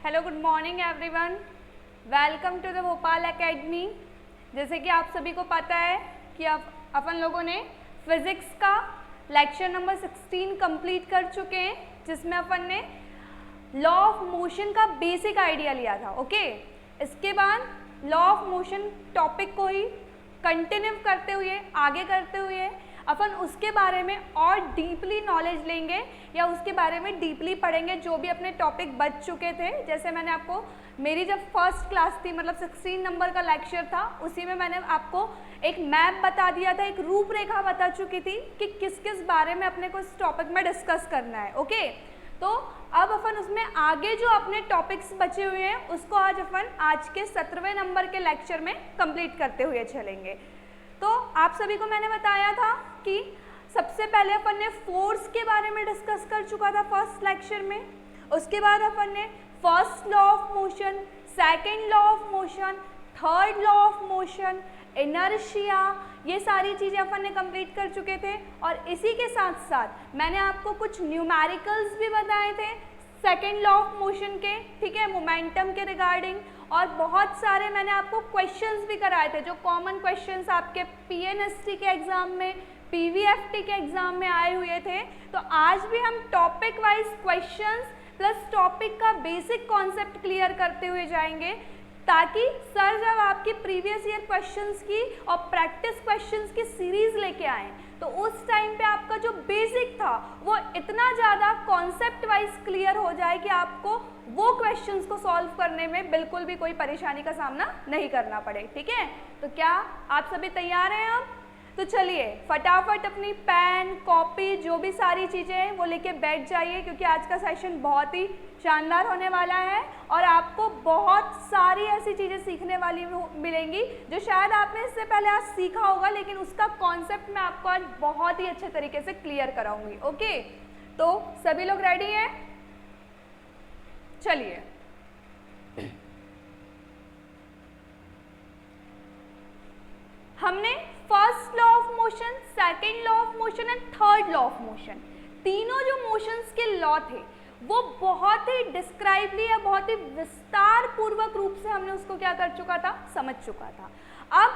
Hello, good morning everyone, welcome to the Bhopal academy. जैसे कि आप सभी को पता है कि अपन लोगों ने फिज़िक्स का लेक्चर नंबर 16 कंप्लीट कर चुके हैं, जिसमें अपन ने लॉ ऑफ मोशन का बेसिक आइडिया लिया था। ओके, इसके बाद लॉ ऑफ मोशन टॉपिक को ही कंटिन्यू करते हुए आगे करते हुए अपन उसके बारे में और डीपली नॉलेज लेंगे या उसके बारे में डीपली पढ़ेंगे जो भी अपने टॉपिक बच चुके थे। जैसे मैंने आपको मेरी जब फर्स्ट क्लास थी, मतलब 16 नंबर का लेक्चर था, उसी में मैंने आपको एक मैप बता दिया था, एक रूपरेखा बता चुकी थी कि किस किस बारे में अपने को इस टॉपिक में डिस्कस करना है। ओके, तो अब अपन उसमें आगे जो अपने टॉपिक्स बचे हुए हैं उसको आज अपन आज के 17वें नंबर के लेक्चर में कंप्लीट करते हुए चलेंगे। तो आप सभी को मैंने बताया था कि सबसे पहले अपन ने फोर्स के बारे में डिस्कस कर चुका था फर्स्ट लेक्चर में। उसके बाद अपन ने first law of motion, second law of motion, third law of motion, inertia, ये सारी चीज़ें अपन ने कंप्लीट कर चुके थे। और इसी के साथ साथ मैंने आपको कुछ न्यूमेरिकल्स भी बताए थे सेकेंड लॉ ऑफ मोशन के, ठीक है, मोमेंटम के रिगार्डिंग। और बहुत सारे मैंने आपको क्वेश्चंस भी कराए थे जो कॉमन क्वेश्चंस आपके पीएनएसटी के एग्जाम में, पीवीएफटी के एग्जाम में आए हुए थे। तो आज भी हम topic wise questions plus topic का बेसिक कॉन्सेप्ट क्लियर करते हुए जाएंगे, ताकि सर जब आपकी प्रीवियस ईयर क्वेश्चंस की और प्रैक्टिस क्वेश्चंस की सीरीज लेके आए तो उस टाइम पे आपका जो बेसिक था वो इतना ज़्यादा कॉन्सेप्ट वाइज क्लियर हो जाए कि आपको वो क्वेश्चंस को सॉल्व करने में बिल्कुल भी कोई परेशानी का सामना नहीं करना पड़े। ठीक है, तो क्या आप सभी तैयार हैं अब? तो चलिए फटाफट अपनी पेन, कॉपी, जो भी सारी चीज़ें हैं वो लेके बैठ जाइए, क्योंकि आज का सेशन बहुत ही शानदार होने वाला है और आपको बहुत सारी ऐसी चीज़ें सीखने वाली मिलेंगी जो शायद आपने इससे पहले आज सीखा होगा, लेकिन उसका कॉन्सेप्ट मैं आपको आज बहुत ही अच्छे तरीके से क्लियर कराऊंगी। ओके, तो सभी लोग रेडी हैं? चलिए हमने first law of motion, second law of motion and third law of motion, तीनों जो मोशंस के लॉ थे वो बहुत ही डिस्क्राइबली या बहुत ही विस्तार पूर्वक रूप से हमने उसको क्या कर चुका था, समझ चुका था। अब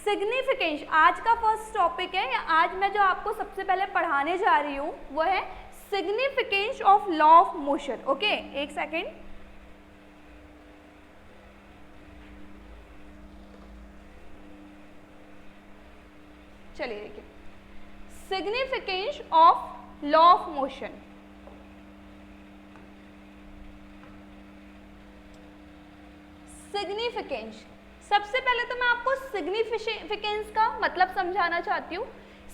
सिग्निफिकेंस आज का फर्स्ट टॉपिक है, या आज मैं जो आपको सबसे पहले पढ़ाने जा रही हूँ वो है significance of law of motion. Okay, एक सेकेंड, चलिए देखिए, significance of law of motion. Significance, सबसे पहले तो मैं आपको सिग्निफिकेंस का मतलब समझाना चाहती हूँ।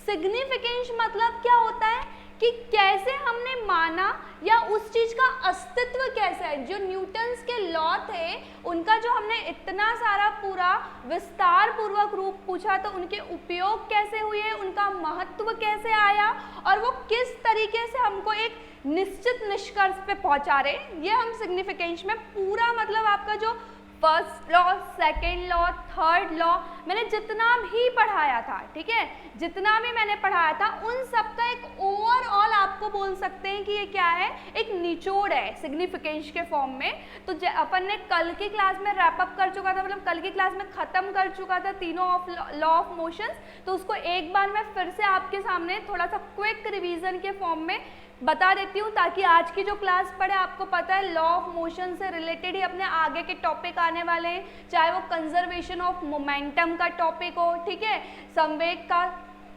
सिग्निफिकेंस मतलब क्या होता है कि कैसे हमने माना या उस चीज का अस्तित्व कैसा है। जो न्यूटन्स के लॉ थे उनका जो हमने इतना सारा पूरा विस्तार पूर्वक रूप पूछा, तो उनके उपयोग कैसे हुए, उनका महत्व कैसे आया और वो किस तरीके से हमको एक निश्चित निष्कर्ष पे पहुंचा रहे, ये हम सिग्निफिकेंस में पूरा मतलब आपका जो first law, second law, third law मैंने जितना भी पढ़ाया था, ठीक है, जितना भी मैंने पढ़ाया था उन सब का एक ओवरऑल आपको बोल सकते हैं कि ये क्या है, एक निचोड़ है सिग्निफिकेंस के फॉर्म में। तो अपन ने कल की क्लास में रैप अप कर चुका था, मतलब कल की क्लास में ख़त्म कर चुका था तीनों ऑफ लॉ ऑफ मोशंस। तो उसको एक बार मैं फिर से आपके सामने थोड़ा सा क्विक रिवीजन के फॉर्म में बता देती हूँ, ताकि आज की जो क्लास पढ़े आपको पता है लॉ ऑफ मोशन से रिलेटेड ही अपने आगे के टॉपिक आने वाले हैं, चाहे वो कंजर्वेशन ऑफ मोमेंटम का टॉपिक हो, ठीक है, संवेग का,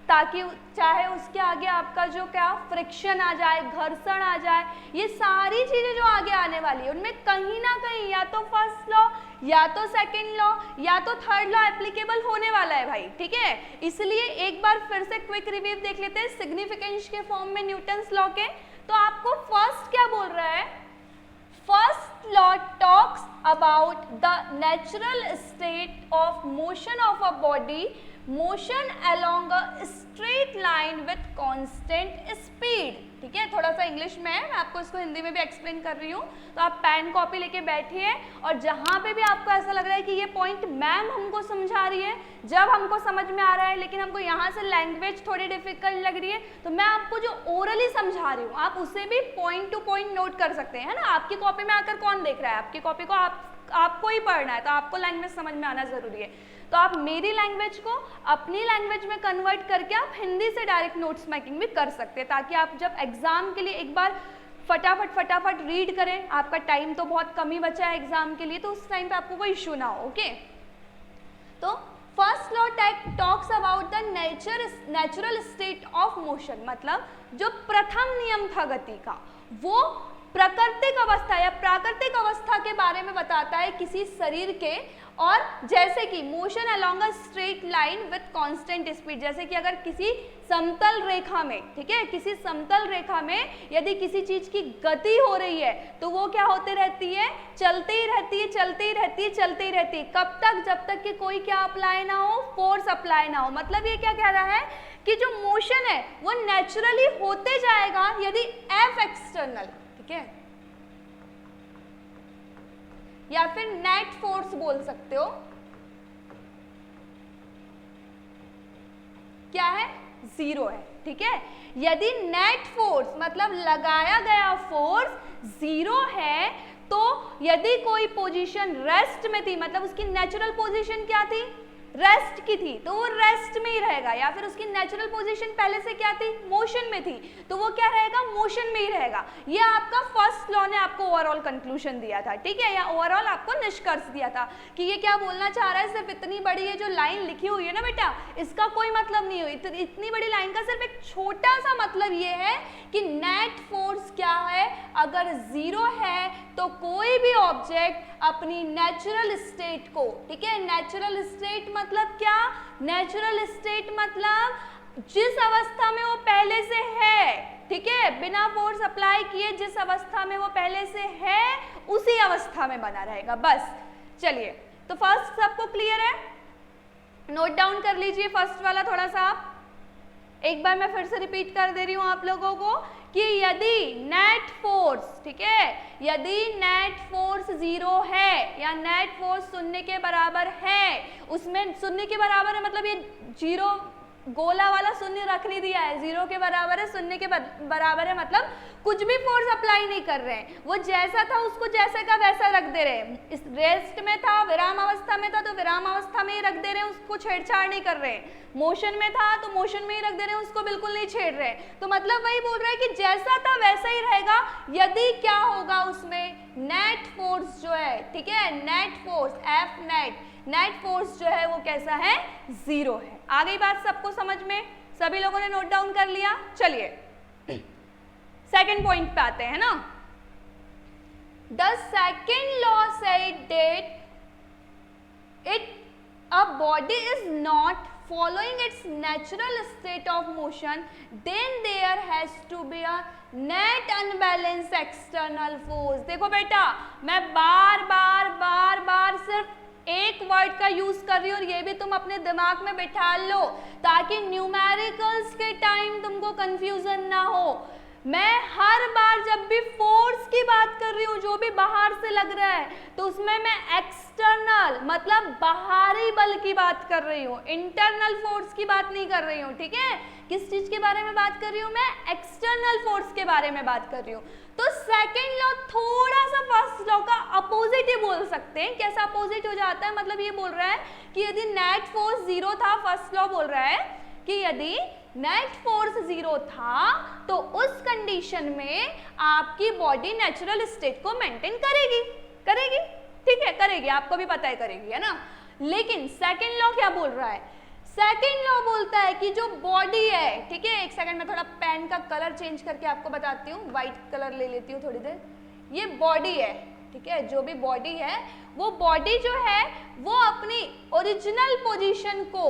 ताकि चाहे उसके आगे आपका जो क्या फ्रिक्शन आ जाए, घर्षण आ जाए, ये सारी चीज़ें जो आगे आने वाली है उनमें कहीं ना कहीं या तो फर्स्ट लॉ या तो सेकेंड लॉ या तो थर्ड लॉ एप्लीकेबल होने वाला है भाई। ठीक है, इसलिए एक बार फिर से क्विक रिव्यू देख लेते हैं सिग्निफिकेंस के फॉर्म में न्यूटन्स लॉ के। तो आपको फर्स्ट क्या बोल रहा है, first law talks about the natural state of motion of a body motion along a straight line with constant speed. ठीक है, थोड़ा सा इंग्लिश में है, मैं आपको इसको हिंदी में भी एक्सप्लेन कर रही हूँ, तो आप पेन कॉपी लेके बैठिए और जहाँ पे भी आपको ऐसा लग रहा है कि ये पॉइंट मैम हमको समझा रही है, जब हमको समझ में आ रहा है लेकिन हमको यहाँ से लैंग्वेज थोड़ी डिफिकल्ट लग रही है, तो मैं आपको जो ओरली समझा रही हूँ आप उसे भी पॉइंट टू पॉइंट नोट कर सकते हैं, है ना। आपकी कॉपी में आकर कौन देख रहा है, आपकी कॉपी को आपको ही पढ़ना है, तो आपको लैंग्वेज समझ में आना जरूरी है। तो आप मेरी लैंग्वेज को अपनी लैंग्वेज में कन्वर्ट करके आप हिंदी से डायरेक्ट नोट्स मेकिंग भी कर सकते हैं, ताकि आप जब एग्जाम के लिए एक बार फटाफट रीड करें, आपका टाइम तो बहुत कम ही बचा है एग्जाम के लिए, तो उस टाइम पे आपको कोई इश्यू ना हो। ओके, तो first law talks about the natural state of motion, मतलब जो प्रथम नियम था गति का, वो प्राकृतिक अवस्था या प्राकृतिक अवस्था के बारे में बताता है किसी शरीर के, और जैसे कि motion along a straight line with constant speed, जैसे कि अगर किसी समतल रेखा में, ठीक है, किसी समतल रेखा में यदि किसी चीज की गति हो रही है तो वो क्या होती रहती है, चलती ही रहती है, चलती ही रहती है, चलती ही रहती है। कब तक, जब तक कि कोई क्या अप्लाई ना हो, फोर्स अप्लाई ना हो। मतलब ये क्या कह रहा है कि जो मोशन है वो नेचुरली होते जाएगा यदि एफ एक्सटर्नल, ठीक है, या फिर नेट फोर्स बोल सकते हो, क्या है, जीरो है। ठीक है, यदि नेट फोर्स मतलब लगाया गया फोर्स जीरो है, तो यदि कोई पोजीशन रेस्ट में थी, मतलब उसकी नेचुरल पोजीशन क्या थी, रेस्ट की थी, तो वो रेस्ट में ही रहेगा, या फिर उसकी नेचुरल पोजीशन पहले से क्या थी, मोशन में थी, तो वो क्या रहेगा, मोशन में ही रहेगा। ये आपका फर्स्ट लॉ ने आपको ओवरऑल कंक्लूजन दिया था, ठीक है, या ओवरऑल आपको निष्कर्ष दिया था कि ये क्या बोलना चाह रहा है। सिर्फ इतनी बड़ी ये जो लाइन लिखी हुई है ना बेटा, इसका कोई मतलब नहीं हुई, इतनी बड़ी लाइन का सिर्फ एक छोटा सा मतलब ये है कि नेट फोर्स क्या है, अगर जीरो है तो कोई भी ऑब्जेक्ट अपनी नेचुरल स्टेट को, ठीक है, नेचुरल स्टेट मतलब क्या, नेचुरल स्टेट मतलब जिस अवस्था में वो पहले से है, ठीक है, बिना फोर्स अप्लाई किए जिस अवस्था में वो पहले से है उसी अवस्था में बना रहेगा, बस। चलिए, तो फर्स्ट सबको क्लियर है, नोट डाउन कर लीजिए फर्स्ट वाला थोड़ा सा आप। एक बार मैं फिर से रिपीट कर दे रही हूं आप लोगों को कि यदि नेट फोर्स, ठीक है, यदि नेट फोर्स जीरो है या नेट फोर्स शून्य के बराबर है, उसमें शून्य के बराबर है मतलब ये जीरो गोला वाला शून्य रख नहीं दिया है, जीरो के बराबर है, शून्य के बराबर है, मतलब कुछ भी फोर्स अप्लाई नहीं कर रहे हैं, वो जैसा था उसको जैसे का वैसा रख दे रहे हैं। इस रेस्ट में था, विराम अवस्था में था तो विराम अवस्था में ही रख दे रहे हैं, उसको छेड़छाड़ नहीं कर रहे हैं। मोशन में था तो मोशन में ही रख दे रहे हैं, उसको बिल्कुल नहीं छेड़ रहे हैं। तो मतलब वही बोल रहा है कि जैसा था वैसा ही रहेगा, यदि क्या होगा उसमें नेट फोर्स जो है, ठीक है, net force F net force जो है वो कैसा है, जीरो है। आ गई बात सबको समझ में, सभी लोगों ने नोट डाउन कर लिया। चलिए सेकंड पॉइंट पे आते हैं ना। The second law said that it a body is not following its natural state of motion, then there has to be a net unbalanced external force। देखो बेटा, मैं बार बार सिर्फ एक वर्ड का यूज कर रही हूँ और ये भी तुम अपने दिमाग में बिठा लो ताकि न्यूमेरिकल्स के टाइम तुमको कंफ्यूजन ना हो। मैं हर बार जब भी फोर्स की बात कर रही हूँ, जो भी बाहर से लग रहा है, तो उसमें मैं एक्सटर्नल मतलब बाहरी बल की बात कर रही हूँ, इंटरनल फोर्स की बात नहीं कर रही हूँ, ठीक है। किस चीज के बारे में बात कर रही हूँ मैं, एक्सटर्नल फोर्स के बारे में बात कर रही हूँ। तो सेकेंड लॉ थोड़ा सा फर्स्ट लॉ का अपोजिट ही बोल सकते हैं। कैसा अपोजिट हो जाता है, मतलब ये बोल रहा है कि यदि नेट फोर्स जीरो था, फर्स्ट लॉ बोल रहा है कि यदि नेट फोर्स जीरो था तो उस कंडीशन में आपकी बॉडी नेचुरल स्टेट को मेंटेन करेगी, ठीक है, करेगी, आपको भी पता है करेगी, है ना। लेकिन सेकंड लॉ क्या बोल रहा है, सेकंड लॉ बोलता है कि जो बॉडी है, ठीक है, एक सेकंड में थोड़ा पेन का कलर चेंज करके आपको बताती हूँ, व्हाइट कलर ले लेती हूँ थोड़ी देर। ये बॉडी है, ठीक है, जो भी बॉडी है वो बॉडी जो है वो अपनी ओरिजिनल पोजीशन को,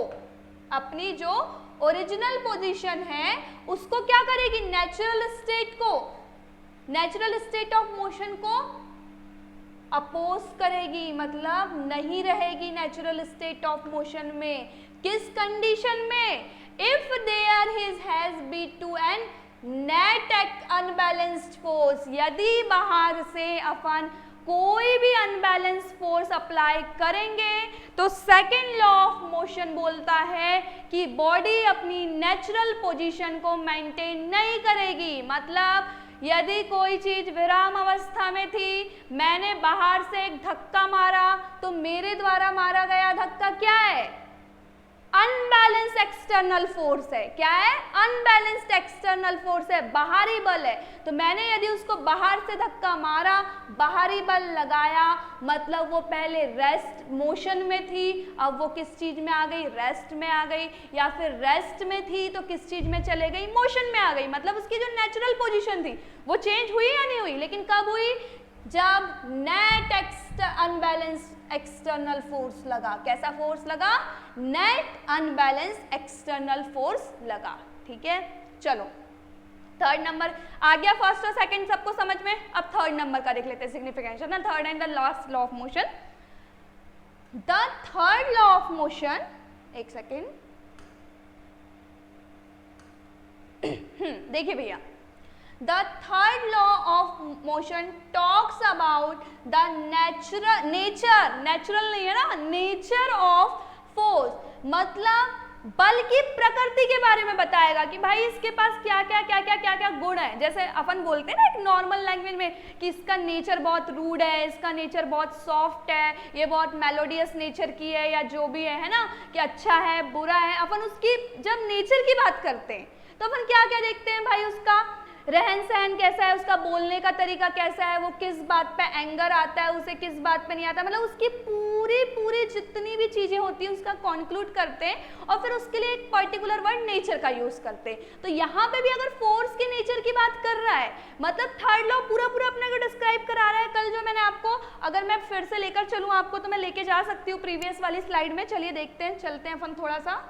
अपनी जो ओरिजिनल पोजीशन है उसको क्या करेगी, नेचुरल स्टेट को, नेचुरल स्टेट ऑफ मोशन को अपोज करेगी, मतलब नहीं रहेगी नेचुरल स्टेट ऑफ मोशन में। किस कंडीशन में? If there has be to an net unbalanced force, यदि बाहर से अपन कोई भी अनबैलेंस फोर्स अप्लाई करेंगे तो सेकेंड लॉ ऑफ मोशन बोलता है कि बॉडी अपनी नेचुरल पोजीशन को मेंटेन नहीं करेगी। मतलब यदि कोई चीज विराम अवस्था में थी, मैंने बाहर से एक धक्का मारा, तो मेरे द्वारा मारा गया धक्का क्या है? अनबैलेंस्ड एक्सटर्नल फोर्स है। क्या है? अनबैलेंस्ड एक्सटर्नल फोर्स है, बाहरी बल है। तो मैंने यदि उसको बाहर से धक्का मारा, बाहरी बल लगाया, मतलब वो पहले रेस्ट मोशन में थी, अब वो किस चीज में आ गई? रेस्ट में आ गई। या फिर रेस्ट में थी तो किस चीज में चले गई? मोशन में आ गई। मतलब उसकी जो नेचुरल पोजीशन थी वो चेंज हुई या नहीं हुई? लेकिन कब हुई? जब नेट अनबैलेंस एक्सटर्नल फोर्स लगा। कैसा फोर्स लगा? नेट अनबैलेंस एक्सटर्नल फोर्स लगा। ठीक है, चलो थर्ड नंबर आ गया। फर्स्ट और सेकंड सबको समझ में। अब थर्ड नंबर का देख लेते हैं सिग्निफिकेंस ना, third and the last law of motion. The third law of motion, एक सेकेंड देखिए भैया, The third law of motion talks about the natural नहीं है ना, nature of force, मतलब बल की प्रकृति के बारे में बताएगा कि भाई इसके पास क्या क्या गुण है। जैसे अपन बोलते हैं ना एक नॉर्मल लैंग्वेज में कि इसका नेचर बहुत रूड है, इसका नेचर बहुत सॉफ्ट है, ये बहुत मेलोडियस नेचर की है, या जो भी है ना, कि अच्छा है बुरा है। अपन उसकी जब नेचर की बात करते हैं तो अपन क्या क्या देखते हैं भाई? उसका रहन सहन कैसा है, उसका बोलने का तरीका कैसा है, वो किस बात पे एंगर आता है, उसे किस बात पे नहीं आता, मतलब उसकी पूरी जितनी भी चीजें होती हैं उसका कॉन्क्लूड करते हैं और फिर उसके लिए एक पर्टिकुलर वर्ड नेचर का यूज करते हैं। तो यहाँ पे भी अगर फोर्स के नेचर की बात कर रहा है, मतलब थर्ड लॉ पूरा अपने को डिस्क्राइब करा रहा है। कल जो मैंने आपको, अगर मैं फिर से लेकर चलूँ आपको तो मैं लेके जा सकती हूँ प्रीवियस वाली स्लाइड में। चलिए देखते हैं, चलते हैं अपन थोड़ा सा,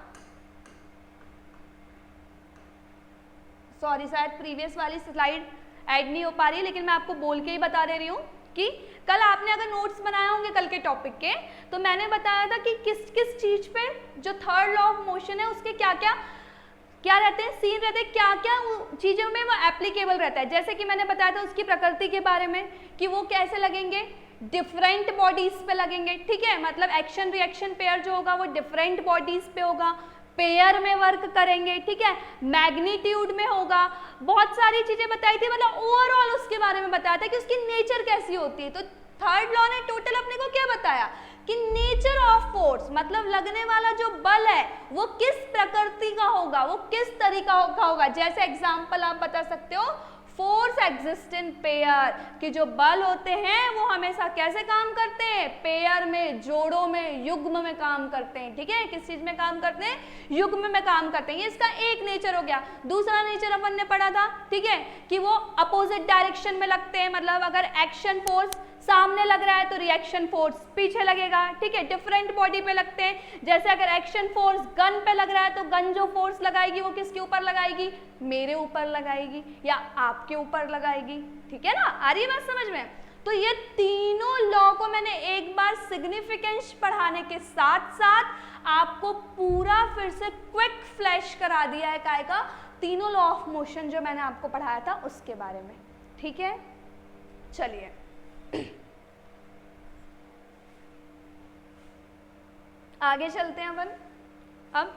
सॉरी शायद प्रीवियस वाली स्लाइड ऐड नहीं हो पा रही है, लेकिन मैं आपको बोल के ही बता दे रही हूँ कि कल आपने अगर नोट्स बनाए होंगे कल के टॉपिक के, तो मैंने बताया था कि किस किस चीज पे जो थर्ड लॉ ऑफ मोशन है उसके क्या रहते हैं, सीन रहते हैं, क्या क्या चीजों में वो एप्लीकेबल रहता है। जैसे कि मैंने बताया था उसकी प्रकृति के बारे में कि वो कैसे लगेंगे, डिफरेंट बॉडीज पे लगेंगे। ठीक है, मतलब एक्शन रिएक्शन पेयर जो होगा वो डिफरेंट बॉडीज पे होगा, पेयर में वर्क करेंगे। ठीक है, मैग्नीट्यूड में होगा, बहुत सारी चीजें बताई थी, मतलब ओवरऑल उसके बारे में बताया था कि उसकी नेचर कैसी होती है। तो थर्ड लॉ ने टोटल अपने को क्या बताया कि नेचर ऑफ फोर्स, मतलब लगने वाला जो बल है वो किस प्रकृति का होगा, वो किस तरीका का होगा। जैसे एग्जांपल आप बता सकते हो, फोर्स एग्जिस्ट इन पेयर, कि जो बल होते हैं वो हमेशा कैसे काम करते हैं? पेयर में, जोड़ों में, युग्म में काम करते हैं। ठीक है, किस चीज में काम करते हैं? युग्म में काम करते हैं। ये इसका एक नेचर हो गया। दूसरा नेचर अपन ने पढ़ा था, ठीक है, कि वो अपोजिट डायरेक्शन में लगते हैं, मतलब अगर एक्शन फोर्स सामने लग रहा है तो रिएक्शन फोर्स पीछे लगेगा। ठीक है, डिफरेंट बॉडी पे लगते हैं। जैसे अगर एक्शन फोर्स गन पे लग रहा है तो गन जो फोर्स लगाएगी वो किसके ऊपर लगाएगी? मेरे ऊपर लगाएगी या आपके ऊपर लगाएगी। ठीक है ना, आ रही है बात समझ में? तो ये तीनों लॉ को मैंने एक बार सिग्निफिकेंस पढ़ाने के साथ साथ आपको पूरा फिर से क्विक फ्लैश करा दिया है काय का, तीनों लॉ ऑफ मोशन जो मैंने आपको पढ़ाया था उसके बारे में। ठीक है, चलिए आगे चलते हैं अपन। अब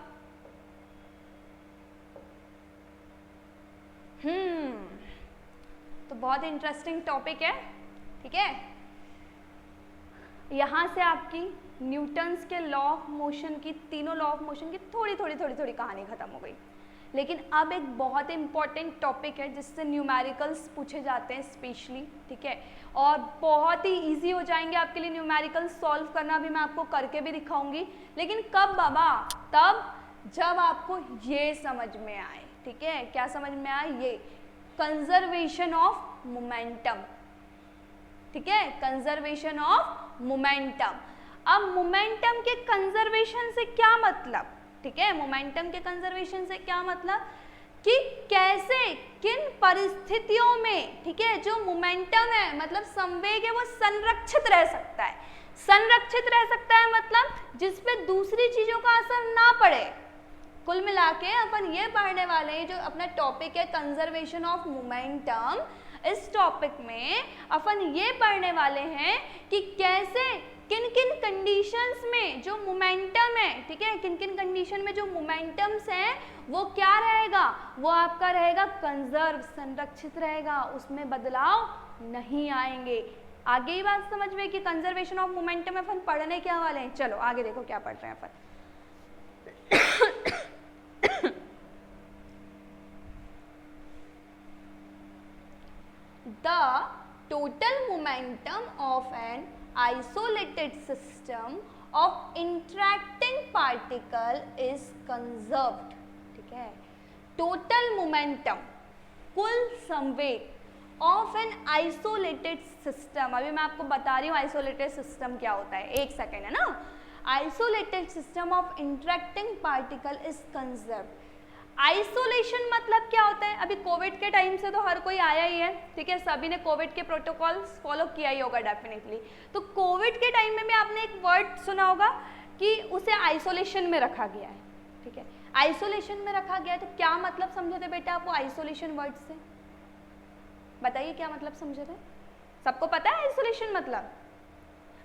तो बहुत इंटरेस्टिंग टॉपिक है। ठीक है, यहां से आपकी न्यूटन्स के लॉ ऑफ मोशन की, तीनों लॉ ऑफ मोशन की थोड़ी कहानी खत्म हो गई। लेकिन अब एक बहुत इंपॉर्टेंट टॉपिक है जिससे न्यूमेरिकल्स पूछे जाते हैं स्पेशली। ठीक है, और बहुत ही इजी हो जाएंगे आपके लिए न्यूमेरिकल्स सॉल्व करना, भी मैं आपको करके भी दिखाऊंगी। लेकिन कब बाबा? तब जब आपको ये समझ में आए। ठीक है, क्या समझ में आए? ये कंजर्वेशन ऑफ मोमेंटम। ठीक है, कंजर्वेशन ऑफ मोमेंटम। अब मोमेंटम के कंजर्वेशन से क्या मतलब? ठीक है, मोमेंटम के कंजर्वेशन से क्या मतलब कि कैसे, किन परिस्थितियों में, ठीक है, जो मोमेंटम है मतलब संवेग है वो संरक्षित रह सकता है। संरक्षित रह सकता है मतलब जिस पे दूसरी चीजों का असर ना पड़े। कुल मिला के अपन ये पढ़ने वाले हैं, जो अपना टॉपिक है कंजर्वेशन ऑफ मोमेंटम, इस टॉपिक में अपन ये पढ़ने वाले हैं कि कैसे किन किन कंडीशंस में जो मोमेंटम है, ठीक है, किन किन कंडीशन में जो मोमेंटम्स हैं वो क्या रहेगा, वो आपका रहेगा कंजर्व, संरक्षित रहेगा, उसमें बदलाव नहीं आएंगे। आगे ही बात समझ में कि कंजर्वेशन ऑफ मोमेंटम अपन पढ़ने क्या वाले हैं। चलो आगे देखो क्या पढ़ रहे हैं अपन। The total momentum of an isolated system of interacting particle is conserved, ठीक है। टोटल मोमेंटम, कुल संवेग ऑफ एन आइसोलेटेड सिस्टम, अभी मैं आपको बता रही हूँ आइसोलेटेड सिस्टम क्या होता है, एक सेकेंड है ना। Isolated system of interacting particle is conserve. Isolation मतलब क्या होता है, अभी कोविड के टाइम से तो हर कोई आया ही है, ठीक है, सभी ने कोविड के प्रोटोकॉल्स फॉलो किया ही होगा डेफिनेटली। तो कोविड के टाइम में भी आपने एक वर्ड सुना होगा कि उसे आइसोलेशन में रखा गया है, ठीक है। आइसोलेशन में रखा गया है तो क्या मतलब समझे थे बेटा आपको आइसोलेशन वर्ड से, बताइए क्या मतलब समझे थे? सबको पता है आइसोलेशन मतलब?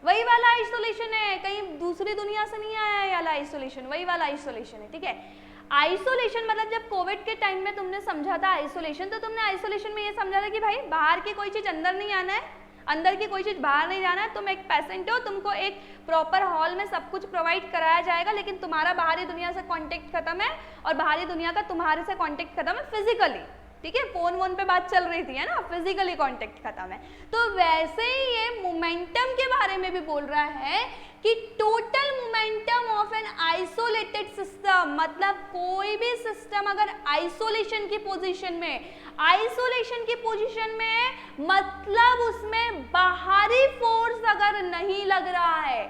वही वाला आइसोलेशन है, कहीं दूसरी दुनिया से नहीं आया है वाला आइसोलेशन, वही वाला आइसोलेशन है, ठीक है। आइसोलेशन मतलब जब कोविड के टाइम में तुमने समझा था आइसोलेशन, तो तुमने आइसोलेशन में ये समझा था कि भाई बाहर की कोई चीज अंदर नहीं आना है, अंदर की कोई चीज बाहर नहीं जाना है, तुम एक पेशेंट हो, तुमको एक प्रॉपर हॉल में सब कुछ प्रोवाइड कराया जाएगा, लेकिन तुम्हारा बाहरी दुनिया से कांटेक्ट खत्म है और बाहरी दुनिया का तुम्हारे से कांटेक्ट खत्म है फिजिकली, ठीक है, फोन वोन पे बात चल रही थी है ना, फिजिकली कांटेक्ट खत्म है। तो वैसे ही ये मोमेंटम के बारे में भी बोल रहा है कि total momentum of an isolated system, मतलब कोई भी सिस्टम अगर आइसोलेशन की पोजीशन में, आइसोलेशन की पोजीशन में मतलब उसमें बाहरी फोर्स अगर नहीं लग रहा है,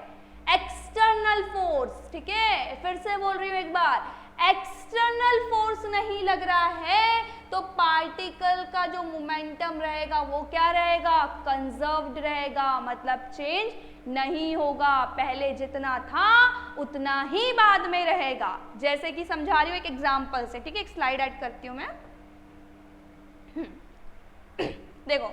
एक्सटर्नल फोर्स, ठीक है, फिर से बोल रही हूं एक बार, एक्सटर्नल फोर्स नहीं लग रहा है तो पार्टिकल का जो मोमेंटम रहेगा वो क्या रहेगा, कंजर्व्ड रहेगा, मतलब चेंज नहीं होगा, पहले जितना था उतना ही बाद में रहेगा। जैसे कि समझा रही हूँ एक एग्जांपल से, ठीक है, एक स्लाइड ऐड करती हूँ मैं। देखो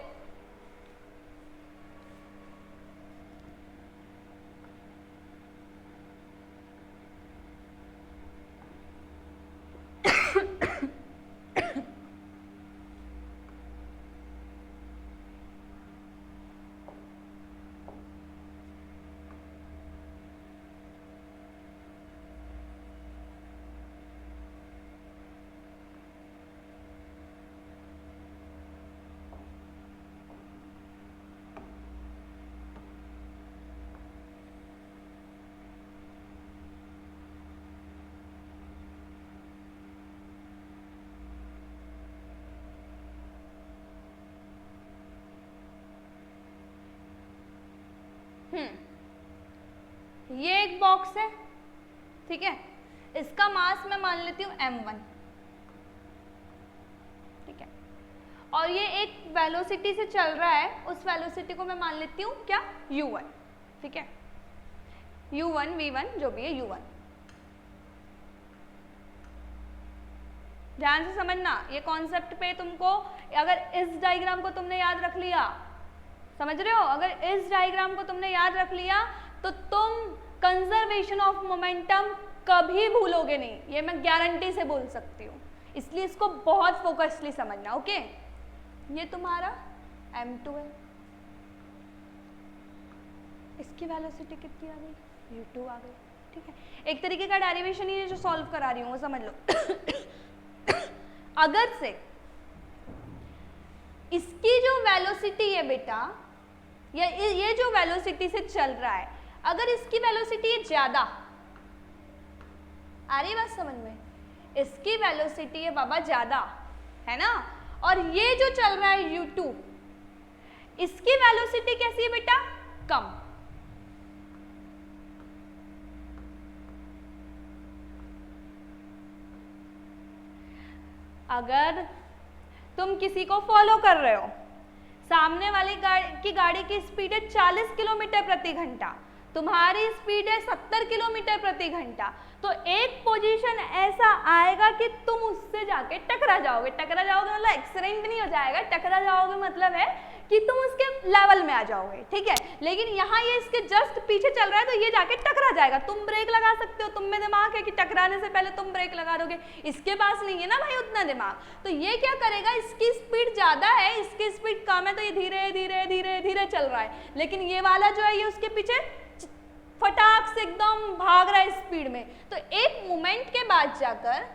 ये एक बॉक्स है, ठीक है, इसका मास मैं मान लेती हूँ m1, ठीक है, और ये एक वेलोसिटी से चल रहा है, उस वेलोसिटी को मैं मान लेती हूँ क्या, u1, ठीक है, u1 v1 जो भी है u1। ध्यान से समझना ये कॉन्सेप्ट पे, तुमको अगर इस डायग्राम को तुमने याद रख लिया, समझ रहे हो, अगर इस डायग्राम को तुमने याद रख लिया तो तुम कंजर्वेशन ऑफ मोमेंटम कभी भूलोगे नहीं, ये मैं गारंटी से बोल सकती हूँ, इसलिए इसको बहुत फोकसली समझना। ओके, ये तुम्हारा m2 है, इसकी वेलोसिटी कितनी आ गई, u2 आ गई, ठीक है, एक तरीके का डेरिवेशन ही है जो सॉल्व करा रही हूँ वो समझ लो। अगर से इसकी जो वेलोसिटी है बेटा, ये जो वेलोसिटी से चल रहा है, अगर इसकी वेलोसिटी है ज्यादा, आ रही बात समझ में, इसकी वेलोसिटी है बाबा ज्यादा, है ना, और ये जो चल रहा है u2, इसकी वेलोसिटी कैसी है बेटा, कम। अगर तुम किसी को फॉलो कर रहे हो, सामने वाली गाड़ी की स्पीड है 40 किलोमीटर प्रति घंटा, तुम्हारी स्पीड है 70 किलोमीटर प्रति घंटा, तो एक पोजीशन ऐसा आएगा कि तुम उससे जाके टकरा जाओगे। टकरा जाओगे मतलब एक्सीडेंट नहीं हो जाएगा, टकरा जाओगे मतलब है कि तुम उसके लेवल में आ जाओगे, ठीक है। लेकिन यहाँ ये इसके जस्ट पीछे चल रहा है तो ये जाके टकरा जाएगा। तुम ब्रेक लगा सकते हो, तुम में दिमाग है कि टकराने से पहले तुम ब्रेक लगा दोगे, इसके पास नहीं है ना भाई उतना दिमाग। तो ये क्या करेगा, इसकी स्पीड ज़्यादा है, इसकी स्पीड कम है, तो ये धीरे धीरे धीरे धीरे चल रहा है। लेकिन ये वाला जो है ये उसके पीछे फटाक से एकदम भाग रहा है स्पीड में। तो एक मोमेंट के बाद जाकर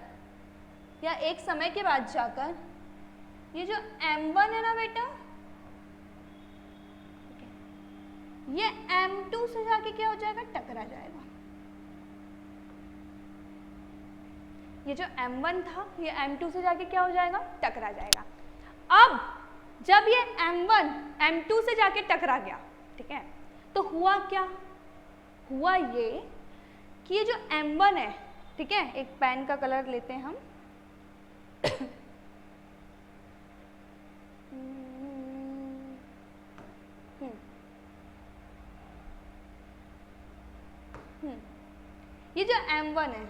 या एक समय के बाद जाकर ये जो m1 है ना बेटा, ये m2 से जाके क्या हो जाएगा, टकरा जाएगा। ये जो m1 था ये m2 से जाके क्या हो जाएगा, टकरा जाएगा। अब जब ये m1 m2 से जाके टकरा गया, ठीक है, तो हुआ क्या, हुआ ये कि ये जो m1 है, ठीक है, एक पेन का कलर लेते हैं हम ये जो m1 है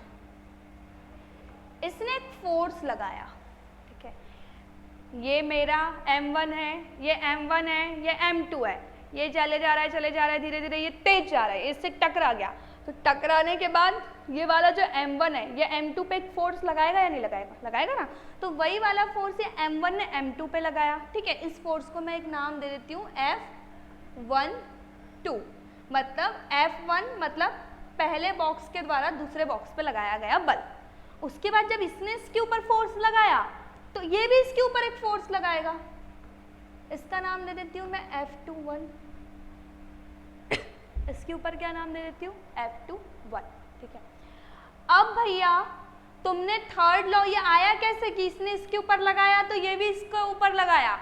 इसने एक फोर्स लगाया, ठीक है, ये मेरा m1 है, ये m1 है, ये m2 है, ये चले जा रहा है चले जा रहा है, धीरे धीरे ये तेज जा रहा है, इससे टकरा गया। तो टकराने के बाद ये वाला जो m1 है ये m2 पे एक फोर्स लगाएगा या नहीं लगाएगा, लगाएगा ना। तो वही वाला फोर्स ये m1 ने m2 पे लगाया, ठीक है। इस फोर्स को मैं एक नाम दे देती हूँ F12, मतलब F1 मतलब पहले बॉक्स के द्वारा दूसरे बॉक्स पे लगाया गया बल। उसके बाद जब इसने इसके ऊपर फोर्स लगाया तो ये भी इसके ऊपर एक फोर्स लगाएगा, इसका नाम दे देती हूँ मैं F21, इसके ऊपर क्या नाम दे देती हूँ, F21, ठीक है। अब भैया तुमने थर्ड लॉ ये आया कैसे कि इसने इसके ऊपर लगाया तो ये भी इसके ऊपर लगाया।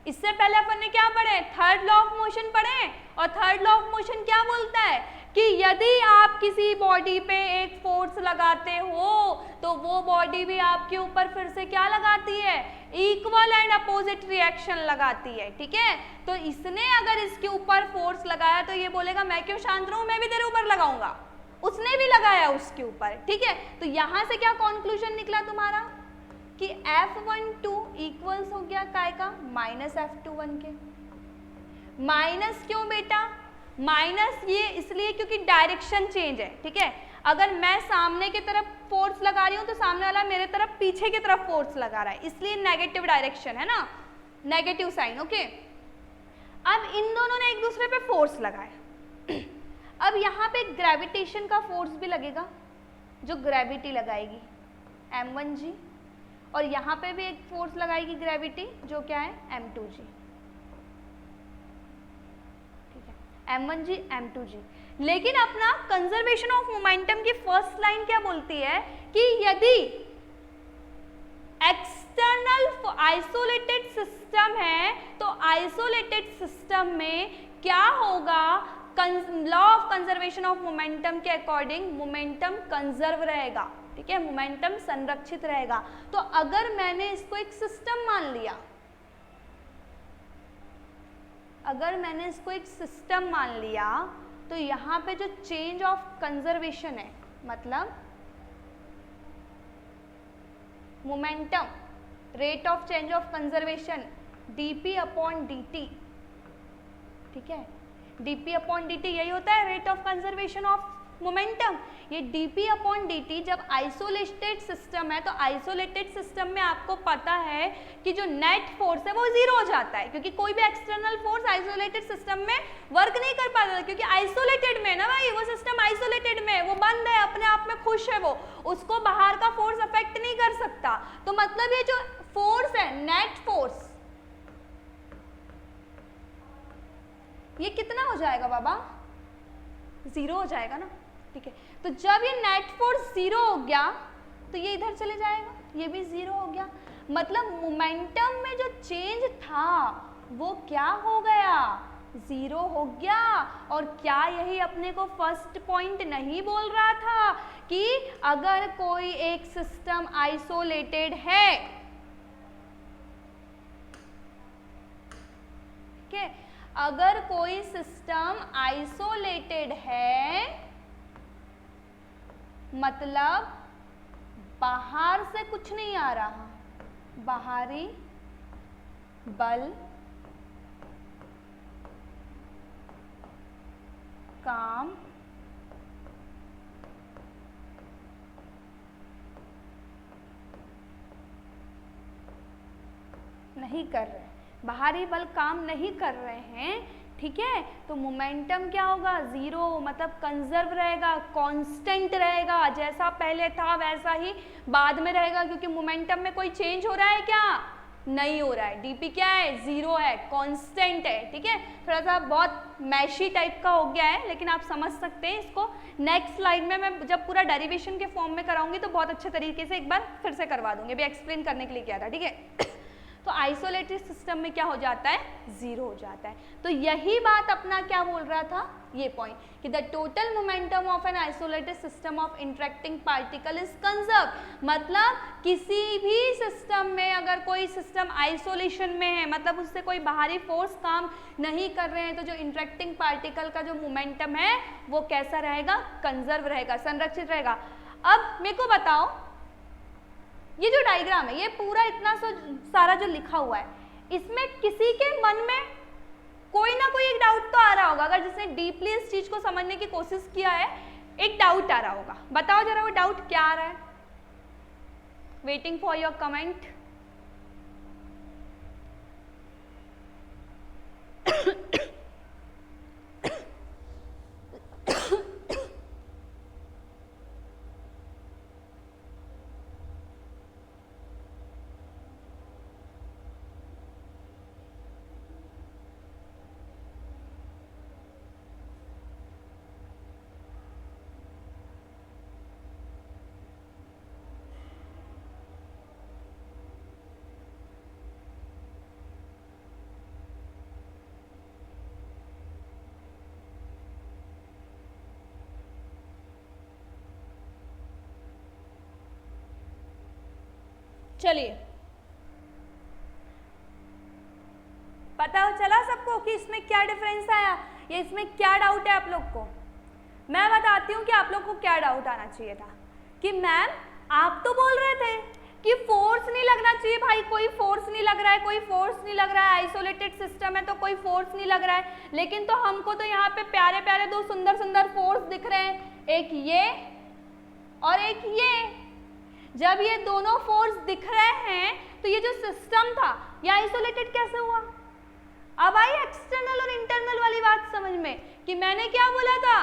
इससे पहले अपन ने क्या पढ़े, थर्ड लॉ ऑफ मोशन पढ़े, और थर्ड लॉ ऑफ मोशन क्या बोलता है कि यदि आप किसी बॉडी पे एक फोर्स लगाते हो तो वो बॉडी भी आपके ऊपर फिर से क्या लगाती है, इक्वल एंड अपोजिट रिएक्शन लगाती है, ठीक है। तो इसने अगर इसके ऊपर फोर्स लगाया तो ये बोलेगा मैं क्यों शांत रहूं, मैं भी तेरे ऊपर लगाऊंगा, उसने भी लगाया उसके ऊपर, ठीक है। तो यहां से क्या कंक्लूजन निकला तुम्हारा कि F12 इक्वल्स हो गया काय का, माइनस F21 के। माइनस क्यों बेटा, माइनस ये इसलिए क्योंकि डायरेक्शन चेंज है, ठीक है। अगर मैं सामने की तरफ फोर्स लगा रही हूं तो सामने वाला मेरे तरफ पीछे की तरफ फोर्स लगा रहा है, इसलिए नेगेटिव डायरेक्शन है ना, नेगेटिव साइन, ओके। अब इन दोनों ने एक दूसरे पे फोर्स लगाया अब यहाँ पे ग्रेविटेशन का फोर्स भी लगेगा, जो ग्रेविटी लगाएगी m1g, और यहाँ पे भी एक फोर्स लगाएगी ग्रेविटी जो क्या है m2g, ठीक है, m1g m2g। लेकिन अपना कंजर्वेशन ऑफ मोमेंटम की फर्स्ट लाइन क्या बोलती है कि यदि एक्सटर्नल आइसोलेटेड सिस्टम है तो आइसोलेटेड सिस्टम में क्या होगा, law of conservation of momentum के अकॉर्डिंग मोमेंटम कंजर्व रहेगा, ठीक है, मोमेंटम संरक्षित रहेगा। तो अगर मैंने इसको एक सिस्टम मान लिया, अगर मैंने इसको एक सिस्टम मान लिया तो यहाँ पे जो चेंज ऑफ कंजर्वेशन है, मतलब momentum rate of change of conservation dp/dt, ठीक है, dp/dt यही होता है rate of conservation of momentum. ये dp/dt जब आइसोलेटेड सिस्टम है तो आइसोलेटेड सिस्टम में आपको पता है कि जो नेट फोर्स है वो जीरो हो जाता है, क्योंकि कोई भी एक्सटर्नल फोर्स आइसोलेटेड सिस्टम में वर्क नहीं कर पाता, क्योंकि आइसोलेटेड में ना भाई, वो सिस्टम आइसोलेटेड में, वो बंद है, अपने आप में खुश है, वो उसको बाहर का फोर्स अफेक्ट नहीं कर सकता। तो मतलब ये जो फोर्स है नेट फोर्स, ये कितना हो जाएगा बाबा, जीरो हो जाएगा ना, ठीक है। तो जब ये नेट फोर्स जीरो हो गया तो ये इधर चले जाएगा, ये भी जीरो हो गया, मतलब मोमेंटम में जो चेंज था वो क्या हो गया, जीरो हो गया। और क्या यही अपने को फर्स्ट पॉइंट नहीं बोल रहा था कि अगर कोई एक सिस्टम आइसोलेटेड है, ठीक है, अगर कोई सिस्टम आइसोलेटेड है मतलब बाहर से कुछ नहीं आ रहा, बाहरी बल काम नहीं कर रहे, बाहरी बल काम नहीं कर रहे हैं, ठीक है, तो मोमेंटम क्या होगा, जीरो, मतलब कंजर्व रहेगा, कांस्टेंट रहेगा, जैसा पहले था वैसा ही बाद में रहेगा, क्योंकि मोमेंटम में कोई चेंज हो रहा है क्या, नहीं हो रहा है, डीपी क्या है, जीरो है, कांस्टेंट है, ठीक है। थोड़ा सा बहुत मैशी टाइप का हो गया है, लेकिन आप समझ सकते हैं इसको। नेक्स्ट स्लाइड में मैं जब पूरा डेरिवेशन के फॉर्म में कराऊंगी तो बहुत अच्छे तरीके से एक बार फिर से करवा दूंगी, अभी एक्सप्लेन करने के लिए किया था, ठीक है। तो आइसोलेटेड सिस्टम में क्या हो जाता है, जीरो हो जाता है। तो यही बात अपना क्या बोल रहा था, ये पॉइंट कि the total momentum of an isolated system of interacting particle is conserve. मतलब किसी भी सिस्टम में अगर कोई सिस्टम आइसोलेशन में है, मतलब उससे कोई बाहरी फोर्स काम नहीं कर रहे हैं, तो जो इंटरेक्टिंग पार्टिकल का जो मोमेंटम है वो कैसा रहेगा, कंजर्व रहेगा, संरक्षित रहेगा। अब मेरे को बताओ, ये जो डायग्राम है, ये पूरा इतना सारा जो लिखा हुआ है, इसमें किसी के मन में कोई ना कोई एक डाउट तो आ रहा होगा, अगर जिसने डीपली इस चीज को समझने की कोशिश किया है, एक डाउट आ रहा होगा। बताओ जरा वो डाउट क्या आ रहा है, वेटिंग फॉर योर कमेंट। चलिए, पता चला सबको कि इसमें क्या डिफरेंस आया, या इसमें क्या डाउट है आप लोग को। मैं बताती हूँ कि आप लोग को क्या डाउट आना चाहिए था कि मैम आप तो बोल रहे थे कि फोर्स नहीं लगना चाहिए, भाई कोई फोर्स नहीं लग रहा है, कोई फोर्स नहीं लग रहा है, आइसोलेटेड सिस्टम है तो कोई फोर्स नहीं लग रहा है, लेकिन तो हमको तो यहाँ पे प्यारे प्यारे दो सुंदर सुंदर फोर्स दिख रहे हैं, एक ये और एक ये। जब ये दोनों फोर्स दिख रहे हैं तो ये जो सिस्टम था ये आइसोलेटेड कैसे हुआ। अब आई एक्सटर्नल और इंटरनल वाली बात समझ में, कि मैंने क्या बोला था,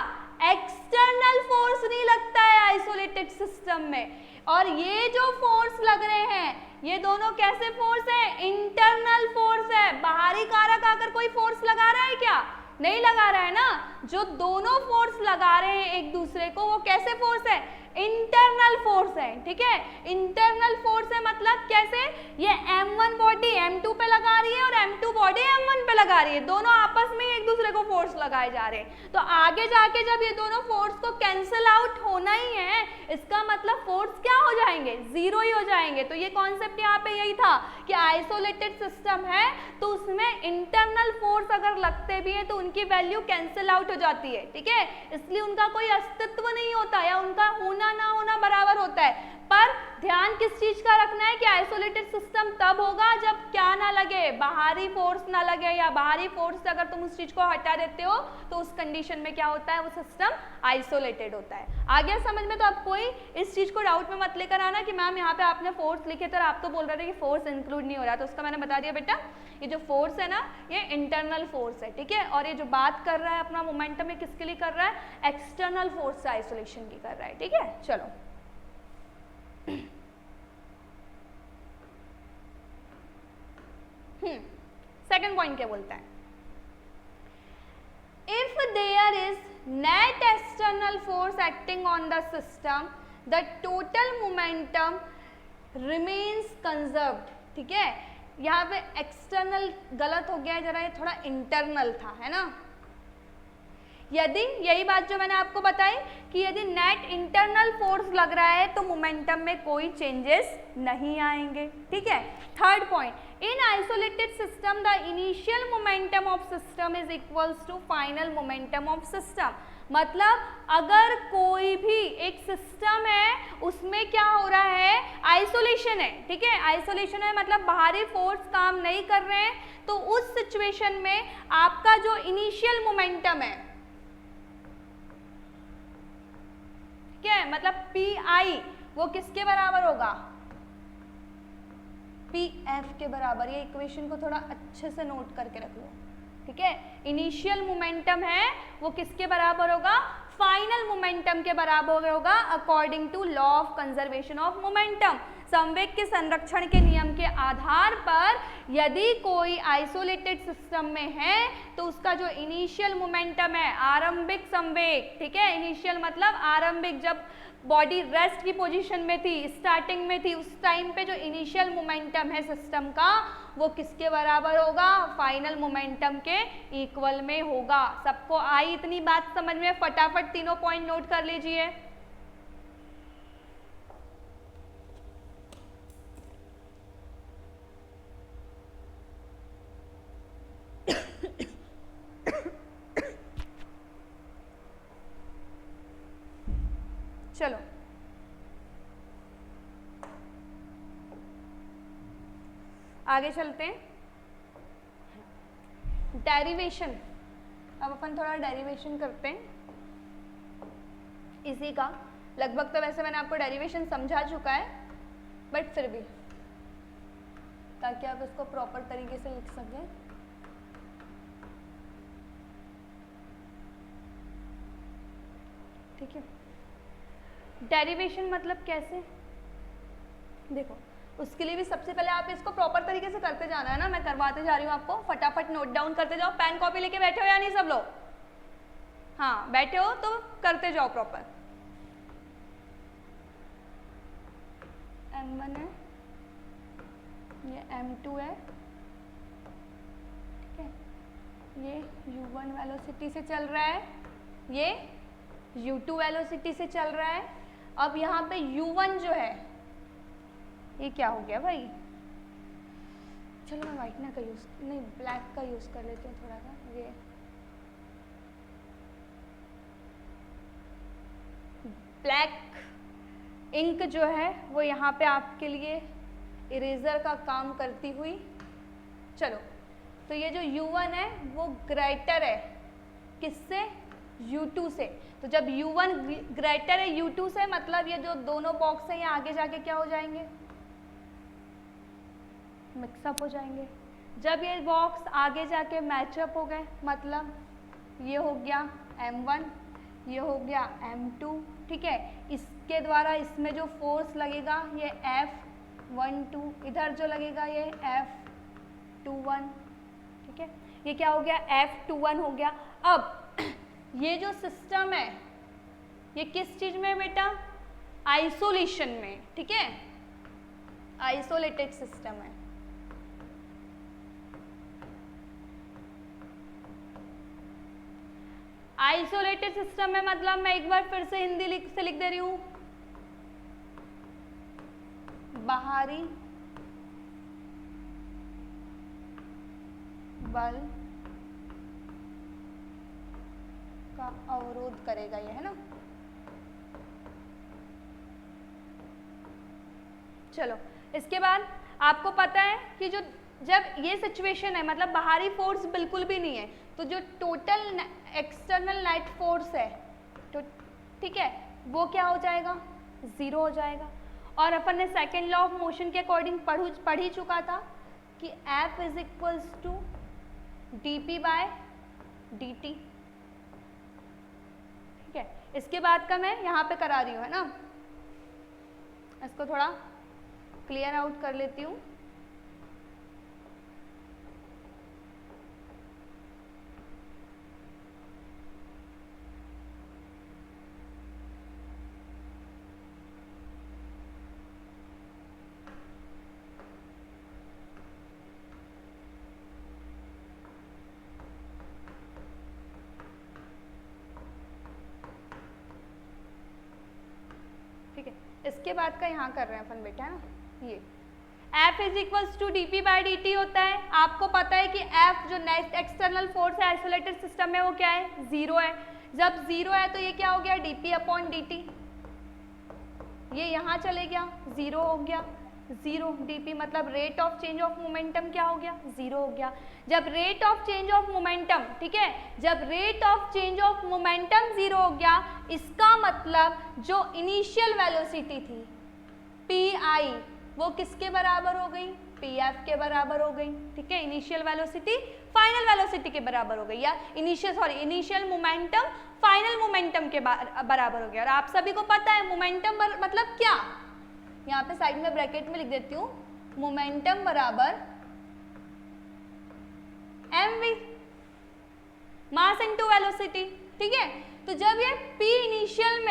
एक्सटर्नल फोर्स नहीं लगता है आइसोलेटेड सिस्टम में, और ये जो फोर्स लग रहे हैं ये दोनों कैसे फोर्स है, इंटरनल फोर्स है। बाहरी कारक आकर कोई फोर्स लगा रहा है क्या, नहीं लगा रहा है ना। जो दोनों फोर्स लगा रहे हैं एक दूसरे को वो कैसे फोर्स है, इंटरनल फोर्स है, ठीक है। इंटरनल फोर्स है मतलब कैसे, ये M1 बॉडी M2 पे लगा रही है और M2 बॉडी M1 पे लगा रही है, दोनों आपस में एक दूसरे को फोर्स लगाए जा रहे हैं। तो आगे जाके जब ये दोनों फोर्स को कैंसिल आउट होना ही है, इसका मतलब फोर्स क्या हो जाएंगे, जीरो ही हो जाएंगे। तो ये कॉन्सेप्ट यहाँ पे यही था कि आइसोलेटेड सिस्टम है तो उसमें इंटरनल फोर्स अगर लगते भी है तो उनकी वैल्यू कैंसिल आउट हो जाती है, ठीक है, इसलिए उनका कोई अस्तित्व नहीं होता या उनका होना ना होना बराबर होता है। पर ध्यान किस चीज का रखना है कि आइसोलेटेड सिस्टम तब होगा जब क्या ना लगे, बाहरी फोर्स ना लगे, या बाहरी फोर्स से अगर तुम उस चीज को हटा देते हो तो उस कंडीशन में क्या होता है, वो सिस्टम आइसोलेटेड होता है। आ गया समझ में। तो आप कोई इस चीज को डाउट में मत लेकर आना कि मैम यहाँ पे आपने फोर्स लिखे थे और आप तो बोल रहे थे कि फोर्स इंक्लूड नहीं हो रहा, तो उसका मैंने बता दिया बेटा, ये जो फोर्स है ना ये इंटरनल फोर्स है, ठीक है, और ये जो बात कर रहा है अपना मोमेंटम में किसके लिए कर रहा है, एक्सटर्नल फोर्स से आइसोलेशन की कर रहा है, ठीक है। चलो सेकंड पॉइंट क्या बोलता है, if there is net external force acting on the system the total momentum remains conserved, ठीक है। यहाँ पे एक्सटर्नल गलत हो गया है जरा, ये थोड़ा इंटरनल था, है ना। यदि, यही बात जो मैंने आपको बताई कि यदि नेट इंटरनल फोर्स लग रहा है तो मोमेंटम में कोई चेंजेस नहीं आएंगे, ठीक है। Third point, in isolated system the initial momentum of system is equals to final momentum of system. मतलब अगर कोई भी एक सिस्टम है उसमें क्या हो रहा है, आइसोलेशन है, ठीक है, आइसोलेशन है मतलब बाहरी फोर्स काम नहीं कर रहे हैं, तो उस सिचुएशन में आपका जो इनिशियल मोमेंटम है, ठीक है, मतलब पी आई वो किसके बराबर होगा, पी एफ के बराबर। ये इक्वेशन को थोड़ा अच्छे से नोट करके रख लो, ठीक है। इनिशियल मोमेंटम है वो किसके बराबर होगा, फाइनल मोमेंटम के बराबर होगा according to law of conservation of momentum. संवेग के संरक्षण के नियम के आधार पर यदि कोई आइसोलेटेड सिस्टम में है तो उसका जो इनिशियल मोमेंटम है, आरंभिक संवेग, ठीक है, इनिशियल मतलब आरंभिक, जब बॉडी रेस्ट की पोजीशन में थी, स्टार्टिंग में थी, उस टाइम पे जो इनिशियल मोमेंटम है सिस्टम का वो किसके बराबर होगा, फाइनल मोमेंटम के इक्वल में होगा। सबको आई इतनी बात समझ में? फटाफट तीनों पॉइंट नोट कर लीजिए। चलो आगे चलते हैं। डेरिवेशन, अब अपन थोड़ा डेरिवेशन करते हैं इसी का। लगभग तो वैसे मैंने आपको डेरिवेशन समझा चुका है, बट फिर भी ताकि आप इसको प्रॉपर तरीके से लिख सकें। ठीक है, डेरिवेशन मतलब कैसे, देखो उसके लिए भी सबसे पहले आप इसको प्रॉपर तरीके से करते जाना है ना, मैं करवाते जा रही हूँ आपको। फटाफट नोट डाउन करते जाओ। पेन कॉपी लेके बैठे हो या नहीं सब लोग? हाँ बैठे हो तो करते जाओ प्रॉपर। M1 है, ये M2 है, ठीक है, ये U1 वेलोसिटी से चल रहा है, ये U2 वेलोसिटी से चल रहा है। अब यहाँ पे U1 जो है, ये क्या हो गया भाई, चलो मैं व्हाइटनर का यूज, नहीं ब्लैक का यूज कर लेती हूँ थोड़ा सा। ये ब्लैक इंक जो है वो यहाँ पे आपके लिए इरेजर का काम करती हुई, चलो तो ये जो U1 है वो ग्रेटर है किससे, U2 से। तो जब U1 ग्रेटर है U2 से, मतलब ये जो दोनों बॉक्स हैं ये आगे जाके क्या हो जाएंगे, मिक्सअप हो जाएंगे। जब ये बॉक्स आगे जाके मैचअप हो गए, मतलब ये हो गया M1, ये हो गया M2, ठीक है, इसके द्वारा इसमें जो फोर्स लगेगा ये F12, इधर जो लगेगा ये F21, ठीक है, ये क्या हो गया, F21 हो गया। अब ये जो सिस्टम है ये किस चीज में है बेटा, आइसोलेशन में, ठीक है, आइसोलेटेड सिस्टम है। आइसोलेटेड सिस्टम में मतलब मैं एक बार फिर से हिंदी से लिख दे रही हूं, बाहरी बल का अवरोध करेगा ये, है ना। चलो इसके बाद आपको पता है कि जो जब ये सिचुएशन है, मतलब बाहरी फोर्स बिल्कुल भी नहीं है, तो जो टोटल एक्सटर्नल नेट फोर्स है तो ठीक है वो क्या हो जाएगा, ज़ीरो हो जाएगा। और अपन ने सेकेंड लॉ ऑफ मोशन के अकॉर्डिंग पढ़ ही चुका था कि F is equals to dp by dt, ठीक है। इसके बाद का मैं यहाँ पे करा रही हूँ, है ना, इसको थोड़ा क्लियर आउट कर लेती हूँ। इसके बाद का यहाँ कर रहे हैं अपन बेटा, है ना। ये F is equals to D P by D T होता है। आपको पता है कि F जो नेक्स्ट एक्सटर्नल फोर्स है आइसोलेटेड सिस्टम में वो क्या है, 0 है। जब 0 है तो ये क्या हो गया, D P upon D T, ये यहाँ चले गया, 0 हो गया। 0 dp मतलब rate of change of momentum क्या हो गया, 0 हो गया। जब rate of change of momentum, ठीक है, जब rate of change of momentum 0 हो गया, इसका मतलब जो इनिशियल वेलोसिटी थी pi वो किसके बराबर हो गई, pf के बराबर हो गई, ठीक है। इनिशियल वेलोसिटी फाइनल वेलोसिटी के बराबर हो गई, या इनिशियल मोमेंटम फाइनल मोमेंटम के बराबर हो गया। और आप सभी को पता है मोमेंटम मतलब क्या, यहाँ पे साइड में ब्रैकेट में लिख देती हूँ, मोमेंटम बराबर mv, मास इनटू वेलोसिटी, ठीक है। तो जब ये p इनिशियल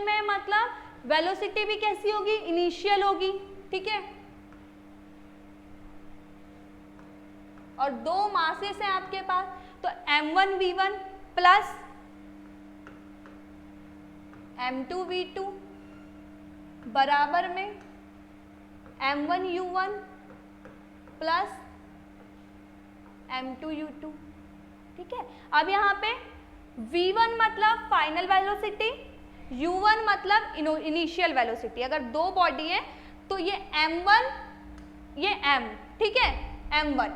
में मतलब वेलोसिटी भी कैसी होगी, इनिशियल होगी, ठीक है। और दो मासेस हैं आपके पास, तो m1v1 प्लस m2v2 बराबर में m1u1 प्लस m2u2, ठीक है। अब यहाँ पे v1 मतलब फाइनल वेलोसिटी, u1 मतलब इनिशियल वेलोसिटी। अगर दो बॉडी है तो ये m1 ये m, ठीक है, m1,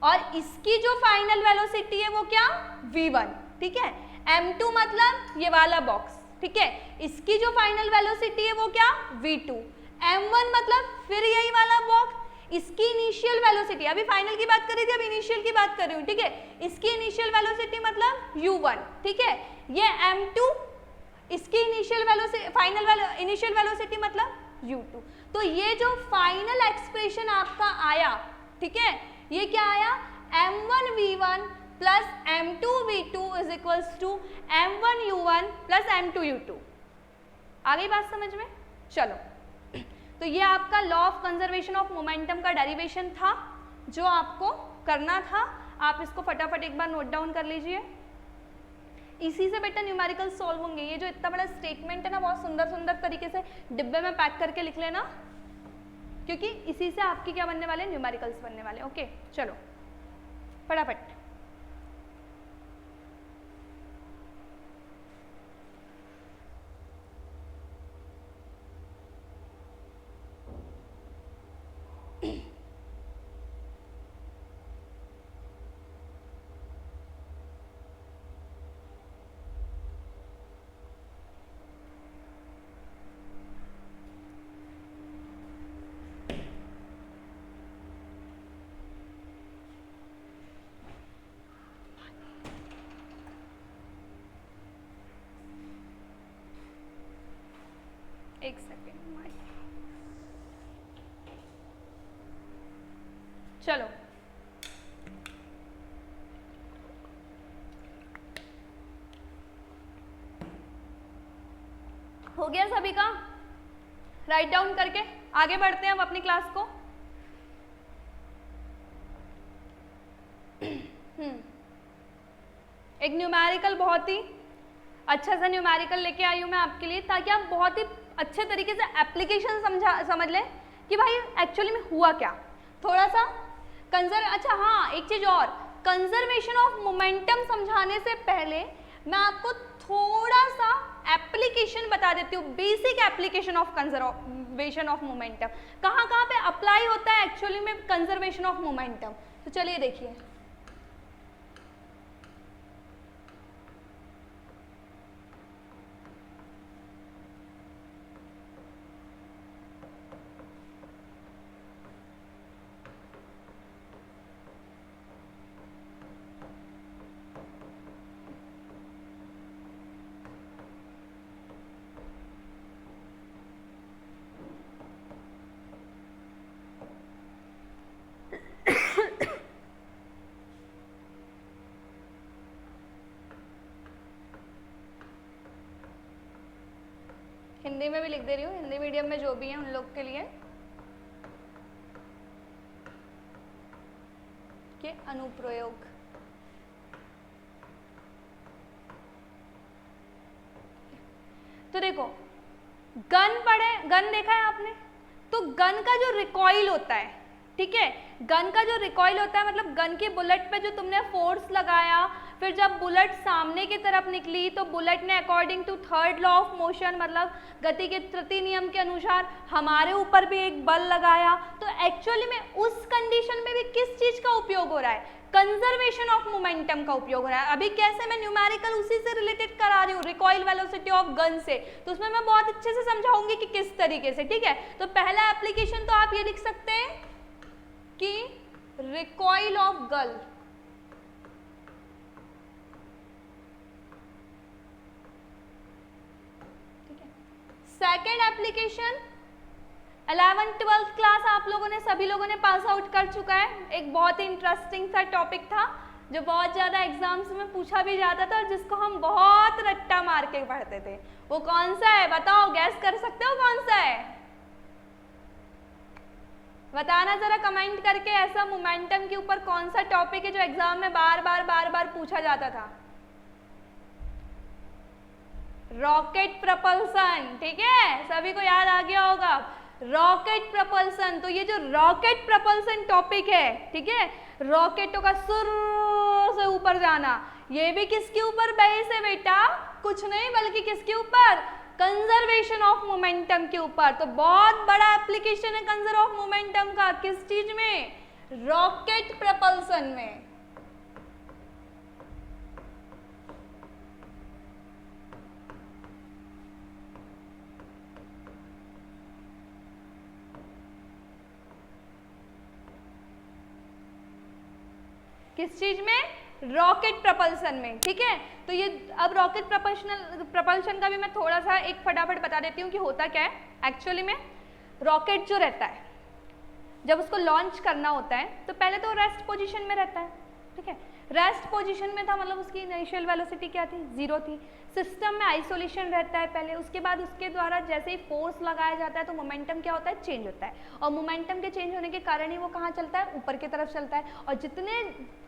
और इसकी जो फाइनल वेलोसिटी है वो क्या, v1, ठीक है। m2 मतलब ये वाला बॉक्स, ठीक है, इसकी जो फाइनल वेलोसिटी है वो क्या, v2। m1 मतलब फिर यही वाला बॉक्स, इसकी इनिशियल वेलोसिटी, अभी फाइनल की बात कर रही थी, अभी इनिशियल की बात कर रही हूँ, ठीक है। इसकी इनिशियल वेलोसिटी मतलब u1, ठीक है। ये m2, इसकी इनिशियल वेलोसिटी इनिशियल वेलोसिटी मतलब u2। तो ये जो फाइनल एक्सप्रेशन आपका आया, ठीक है, ये क्या आया, m1v1 plus m2v2 is equals to m1u1 plus m2u2। आ गई बात समझ में, चलो। तो ये आपका law of conservation of momentum का डेरिवेशन था जो आपको करना था। आप इसको फटाफट एक बार नोट डाउन कर लीजिए। इसी से बेटा न्यूमेरिकल सॉल्व होंगे। ये जो इतना बड़ा स्टेटमेंट है ना, बहुत सुंदर सुंदर तरीके से डिब्बे में पैक करके लिख लेना, क्योंकि इसी से आपके क्या बनने वाले, न्यूमेरिकल्स बनने वाले। ओके चलो फटाफट। एक सेकेंड, चलो हो गया सभी का, राइट डाउन करके आगे बढ़ते हैं हम अपनी क्लास को। एक न्यूमेरिकल, बहुत ही अच्छा सा न्यूमेरिकल लेके आई हूँ मैं आपके लिए, ताकि आप बहुत ही अच्छे तरीके से एप्लीकेशन समझ लें कि भाई एक्चुअली में हुआ क्या। थोड़ा सा अच्छा हाँ, एक चीज और, कंजर्वेशन ऑफ मोमेंटम समझाने से पहले मैं आपको थोड़ा सा एप्लीकेशन बता देती हूँ, basic application of conservation of momentum, कहाँ कहाँ पे अप्लाई होता है एक्चुअली में कंजर्वेशन ऑफ मोमेंटम। तो चलिए देखिए, हिंदी में भी लिख दे रही हूँ, हिंदी मीडियम में जो भी है उन लोग के लिए के अनुप्रयोग। तो देखो, गन पढ़े, गन देखा है आपने? तो गन का जो रिकॉइल होता है, ठीक है, गन का जो रिकॉइल होता है मतलब गन के बुलेट पे जो तुमने फोर्स लगाया, फिर जब बुलेट सामने की तरफ निकली तो बुलेट ने according to third law of motion मतलब गति के तृतीय नियम के अनुसार हमारे ऊपर भी एक बल लगाया। तो एक्चुअली में उस कंडीशन में भी किस चीज का उपयोग हो रहा है? कंजर्वेशन ऑफ मोमेंटम का उपयोग हो रहा है। अभी कैसे मैं न्यूमेरिकल उसी से रिलेटेड करा रही हूँ, रिकॉइल वेलोसिटी ऑफ गन से, तो उसमें मैं बहुत अच्छे से समझाऊंगी कि किस तरीके से, ठीक है। तो पहला एप्लीकेशन तो आप ये लिख सकते हैं कि रिकॉइल ऑफ गन, ठीक है। सेकेंड एप्लीकेशन 11th-12th क्लास आप लोगों ने सभी लोगों ने पास आउट कर चुका है। एक बहुत ही इंटरेस्टिंग सा टॉपिक था जो बहुत ज़्यादा एग्जाम्स में पूछा भी जाता था और जिसको हम बहुत रट्टा मार के पढ़ते थे। वो कौन सा है बताओ, गैस कर सकते हो कौन सा है? बताना जरा कमेंट करके, ऐसा मोमेंटम के ऊपर कौन सा टॉपिक है जो एग्जाम में बार बार पूछा जाता था? रॉकेट प्रपल्सन, ठीक है, सभी को याद आ गया होगा रॉकेट प्रपल्सन। तो ये जो रॉकेट प्रपल्सन टॉपिक है, ठीक है, रॉकेटों का सुर से ऊपर जाना, ये भी किसके ऊपर बेस है बेटा? कुछ नहीं बल्कि किसके ऊपर? कंजर्वेशन ऑफ मोमेंटम के ऊपर। तो बहुत बड़ा एप्लीकेशन है कंजर्व ऑफ मोमेंटम का, किस चीज में? रॉकेट प्रपल्सन में। किस चीज में? रॉकेट प्रपल्सन में, ठीक है। तो ये अब रॉकेट प्रपल्शन का भी मैं थोड़ा सा एक फटाफट बता देती हूँ कि होता क्या है। एक्चुअली में रॉकेट जो रहता है जब उसको लॉन्च करना होता है तो पहले तो रेस्ट पोजीशन में रहता है, ठीक है। रेस्ट पोजीशन में था मतलब उसकी इनिशियल वेलोसिटी क्या थी? 0 थी। सिस्टम में आइसोलेशन रहता है पहले, उसके बाद उसके द्वारा जैसे ही फोर्स लगाया जाता है तो मोमेंटम क्या होता है? चेंज होता है। और मोमेंटम के चेंज होने के कारण ही वो कहाँ चलता है? ऊपर की तरफ चलता है। और जितने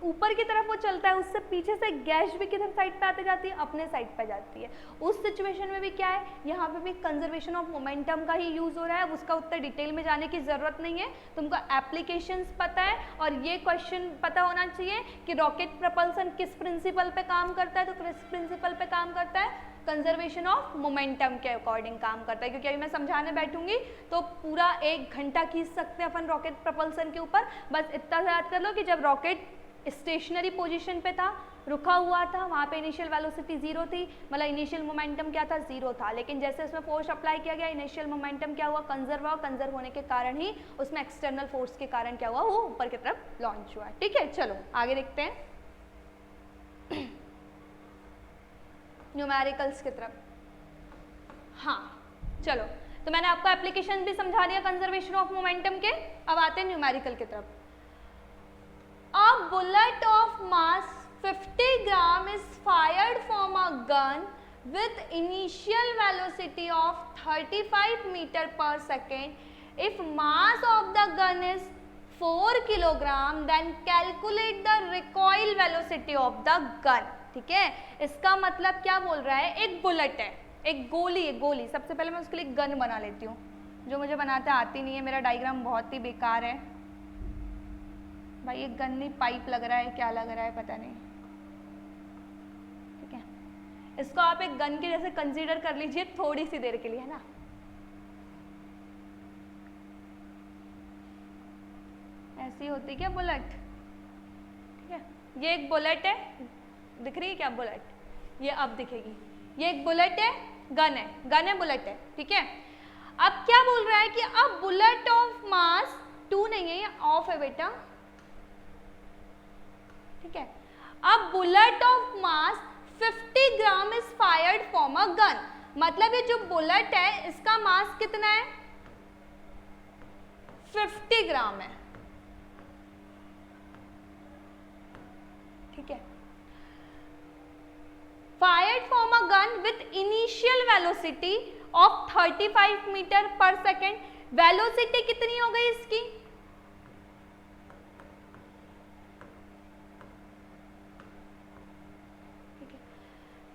ऊपर की तरफ वो चलता है उससे पीछे से गैस भी किधर साइड पे आते जाती है? अपने साइड पे जाती है। उस सिचुएशन में भी क्या है, यहाँ पे भी कंजर्वेशन ऑफ मोमेंटम का ही यूज हो रहा है। उसका उतना डिटेल में जाने की जरूरत नहीं है, तुमको एप्लीकेशंस पता है और ये क्वेश्चन पता होना चाहिए कि रॉकेट प्रपल्सन किस प्रिंसिपल पे काम करता है। तो किस प्रिंसिपल पे काम करता है? कंजर्वेशन ऑफ मोमेंटम के अकॉर्डिंग काम करता है। क्योंकि अभी मैं समझाने बैठूंगी तो पूरा 1 घंटा खींच सकते हैं अपन रॉकेट प्रपल्सन के ऊपर। बस इतना याद कर लो कि जब रॉकेट स्टेशनरी पोजीशन पे था, रुका हुआ था, वहाँ पे इनिशियल वेलोसिटी 0 थी, मतलब इनिशियल मोमेंटम क्या था? 0 था। लेकिन जैसे उसमें फोर्स अप्लाई किया गया, इनिशियल मोमेंटम क्या हुआ? कंजर्व हुआ। कंजर्व होने के कारण ही उसमें एक्सटर्नल फोर्स के कारण क्या हुआ? वो ऊपर की तरफ लॉन्च हुआ, ठीक है। चलो आगे देखते हैं न्यूमेरिकल्स की तरफ। हाँ चलो, तो मैंने आपको एप्लीकेशन भी समझा दिया कंजर्वेशन ऑफ मोमेंटम के। अब आते हैं न्यूमेरिकल की तरफ। A bullet of mass 50 gram is fired from a gun with initial velocity of 35 meter per second. If mass of the gun is 4 kilogram, then calculate the recoil velocity of the gun. ठीक है, इसका मतलब क्या बोल रहा है? एक bullet है, एक गोली है, गोली। सबसे पहले मैं उसके लिए गन बना लेती हूँ, जो मुझे बनाते आती नहीं है, मेरा डायग्राम बहुत ही बेकार है भाई। एक गन नहीं, पाइप लग रहा है, क्या लग रहा है पता नहीं, ठीक है। इसको आप एक गन के जैसे कंसीडर कर लीजिए थोड़ी सी देर के लिए, है ना। ऐसी होती क्या बुलेट? ठीक है, ये एक बुलेट है, दिख रही है क्या बुलेट? ये अब दिखेगी। ये एक बुलेट है, गन है, गन है, बुलेट है, ठीक है। अब क्या बोल रहा है कि अब बुलेट ऑफ मास 2 नहीं है, ये ऑफ है बेटा, ठीक है। अब bullet of mass 50 gram is fired from a gun, मतलब ये जो बुलेट है इसका मास कितना है? 50 ग्राम है, ठीक है। Fired from a gun with initial velocity of 35 metre per second. Velocity कितनी हो गई इसकी?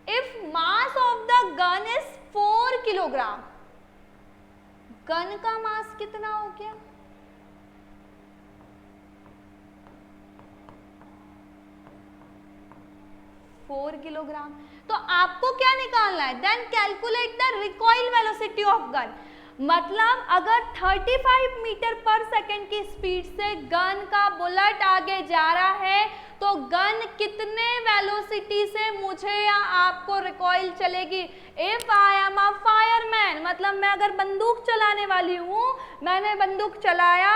If mass of the gun is 4 kilogram, gun का मास कितना हो गया? 4 किलोग्राम। तो आपको क्या निकालना है? Then calculate the recoil velocity of gun. मतलब अगर 35 मीटर पर सेकेंड की स्पीड से गन का बुलेट आगे जा रहा है तो गन कितने वेलोसिटी से मुझे या आपको रिकॉइल चलेगी? If I am a fireman, मतलब मैं अगर बंदूक चलाने वाली हूँ, मैंने बंदूक चलाया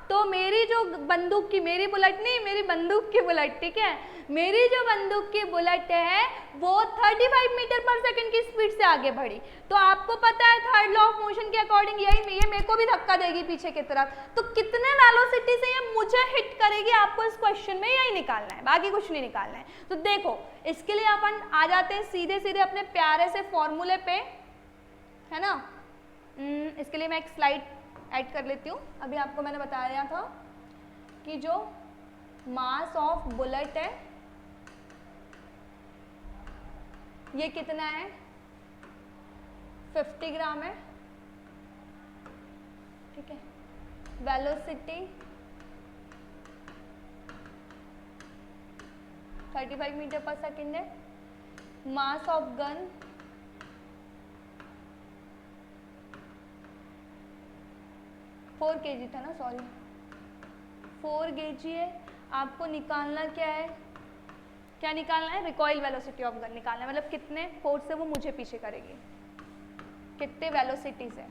तो मेरी जो बंदूक की, मेरी बुलेट नहीं, मेरी बंदूक की बुलेट, ठीक है, मेरी जो बंदूक की बुलेट है वो 35 मीटर पर सेकंड की स्पीड से आगे बढ़ी। तो आपको पता है थर्ड लॉ ऑफ मोशन के अकॉर्डिंग यही, ये मेरे को भी धक्का देगी पीछे की तरफ, तो कितने वेलोसिटी से ये मुझे हिट करेगी, आपको इस क्वेश्चन में यही निकालना है, बाकी कुछ नहीं निकालना है। तो देखो इसके लिए अपन आ जाते हैं सीधे सीधे अपने प्यारे से फॉर्मूले पे, है ना। इसके लिए मैं एक स्लाइड ऐड कर लेती हूँ। अभी आपको मैंने बताया था कि जो मास ऑफ बुलेट है ये कितना है? 50 ग्राम है, ठीक है। वेलोसिटी 35 मीटर पर सेकेंड है। मास ऑफ गन 4 kg था ना, सॉरी 4 kg है। आपको निकालना क्या है? क्या निकालना है? रिकॉइल वेलोसिटी ऑफ गन निकालना है, मतलब कितने फोर्स से वो मुझे पीछे करेगी, कितने वेलोसिटी से।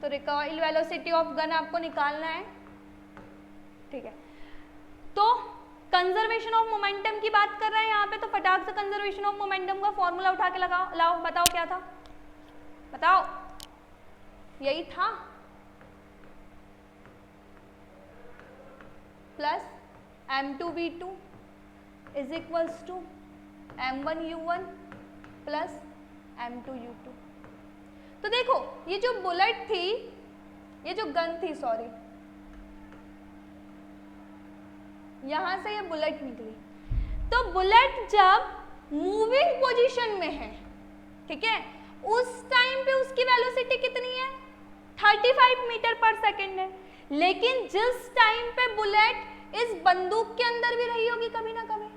तो रिकॉइल वेलोसिटी ऑफ गन आपको निकालना है, ठीक है। तो कंजर्वेशन ऑफ मोमेंटम की बात कर रहे हैं यहाँ पे, तो फटाक से कंजर्वेशन ऑफ मोमेंटम का फॉर्मूला उठा के लगाओ, लाओ बताओ क्या था, बताओ। यही था, plus m2v2 is equals to m1u1 plus m2u2। तो देखो ये जो बुलेट थी, ये जो गन थी, सॉरी, यहां से ये बुलेट निकली, तो बुलेट जब मूविंग पोजीशन में है, ठीक है, उस टाइम पे उसकी वेलोसिटी कितनी है? 35 मीटर पर सेकेंड है। लेकिन जिस टाइम पे बुलेट इस बंदूक के अंदर भी रही होगी कभी ना कभी,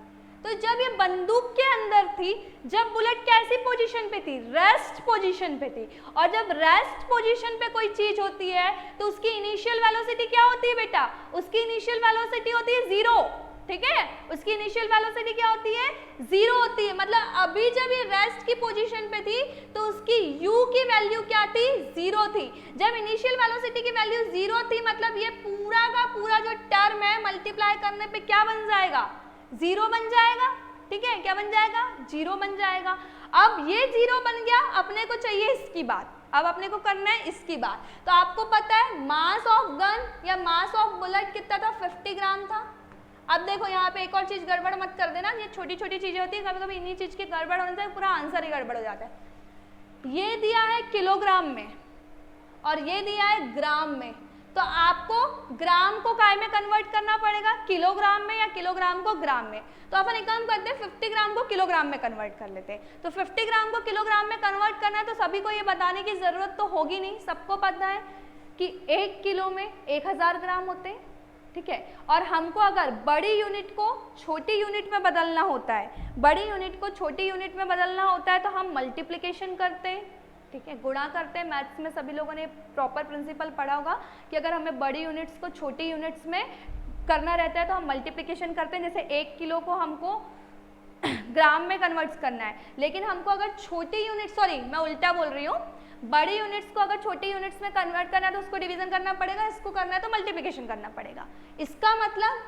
तो जब ये बंदूक के अंदर थी, जब बुलेट कैसी पोजीशन पे थी? रेस्ट पोजीशन पे थी। और जब रेस्ट पोजीशन पे कोई चीज होती है तो उसकी इनिशियल वेलोसिटी क्या होती है बेटा? उसकी इनिशियल वेलोसिटी होती है 0, ठीक है। उसकी इनिशियल वेलोसिटी क्या होती है? 0 होती है। मतलब अभी जब ये रेस्ट की पोजीशन पे थी तो उसकी u की वैल्यू क्या थी? 0 थी। जब इनिशियल वेलोसिटी की वैल्यू 0 थी, मतलब ये पूरा का पूरा जो टर्म है मल्टीप्लाई करने पे क्या बन जाएगा? 0 बन जाएगा, ठीक है। क्या बन जाएगा? 0 बन जाएगा। अब ये 0 बन गया, अपने को चाहिए इसकी बात, अब अपने को करना है इसकी बात। तो आपको पता है मास ऑफ गन या मास ऑफ बुलेट कितना था? 50 ग्राम था। अब देखो यहाँ पे एक और चीज गड़बड़ मत कर देना, ये छोटी छोटी चीजें होती है, कभी कभी इन्हीं चीज के गड़बड़ होने से पूरा आंसर ही गड़बड़ हो जाता है। ये दिया है किलोग्राम में और ये दिया है ग्राम में, तो आपको ग्राम को काय में कन्वर्ट करना पड़ेगा? किलोग्राम में, या किलोग्राम को ग्राम में। तो अपन एक काम करते हैं, 50 ग्राम को किलोग्राम में कन्वर्ट कर लेते हैं। तो 50 ग्राम को किलोग्राम में कन्वर्ट करना है तो सभी को ये बताने की जरूरत तो होगी नहीं, सबको पता है कि 1 किलो में 1000 ग्राम होते हैं, ठीक है। और हमको अगर बड़ी यूनिट को छोटी यूनिट में बदलना होता है, बड़ी यूनिट को छोटी यूनिट में बदलना होता है तो हम मल्टीप्लिकेशन करते हैं, ठीक है, गुणा करते हैं। मैथ्स में सभी लोगों ने प्रॉपर प्रिंसिपल पढ़ा होगा कि अगर हमें बड़ी यूनिट्स को छोटी यूनिट्स में करना रहता है तो हम मल्टीप्लिकेशन करते हैं। जैसे 1 किलो को हमको ग्राम में कन्वर्ट करना है, लेकिन हमको अगर छोटी यूनिट, सॉरी मैं उल्टा बोल रही हूँ, बड़ी यूनिट्स को अगर छोटी यूनिट्स में कन्वर्ट करना है तो उसको डिवीजन करना पड़ेगा, इसको करना है तो मल्टीप्लिकेशन करना पड़ेगा। इसका मतलब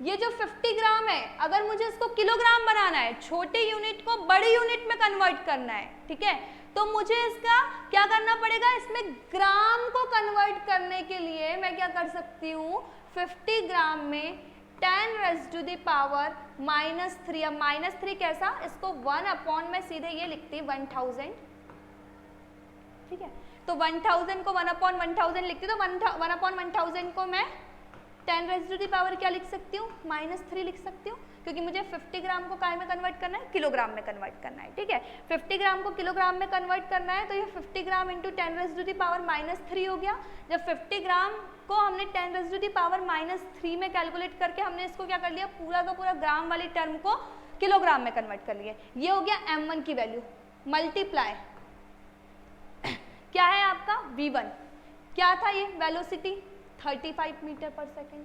ये जो 50 ग्राम है, अगर मुझे इसको किलोग्राम बनाना है, छोटी यूनिट को बड़ी यूनिट में कन्वर्ट करना है, ठीक है, तो मुझे इसका क्या करना पड़ेगा? इसमें ग्राम को कन्वर्ट करने के लिए मैं क्या कर सकती हूँ? 50 ग्राम में 10 raised to the power -3। अब -3 कैसा? इसको 1 में सीधे ये लिखती 1000, ठीक है। तो 1000 को 1/1000 लिखती, तो 1/1000 को मैं 10 raised to the power क्या लिख सकती हूँ? -3 लिख सकती हूँ। क्योंकि मुझे 50 ग्राम को काय में कन्वर्ट करना है, किलोग्राम में कन्वर्ट करना है, ठीक है। 50 ग्राम को किलोग्राम में कन्वर्ट करना है तो ये 50 ग्राम इंटू 10⁻³ हो गया। जब 50 ग्राम को हमने 10⁻³ में कैलकुलेट करके हमने इसको क्या कर लिया, पूरा का पूरा ग्राम वाली टर्म को किलोग्राम में कन्वर्ट कर लिया। ये हो गया m1 की वैल्यू, मल्टीप्लाई क्या है आपका v1, क्या था ये velocity 35 metre per second,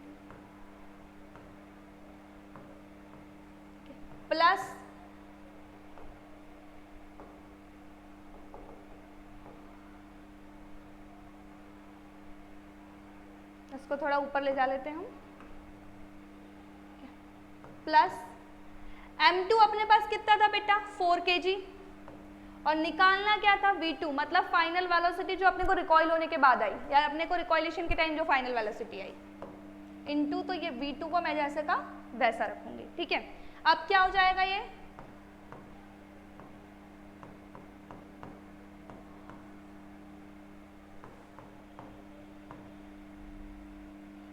plus इसको थोड़ा ऊपर ले जा लेते हैं हम, प्लस m2 अपने पास कितना था बेटा 4 kg, और निकालना क्या था v2, मतलब फाइनल वेलोसिटी जो अपने को रिकॉइल होने के बाद आई या अपने को रिकॉइलेशन के टाइम जो फाइनल वेलोसिटी आई, इनटू तो ये v2 को मैं जैसे का वैसा रखूंगी, ठीक है। अब क्या हो जाएगा ये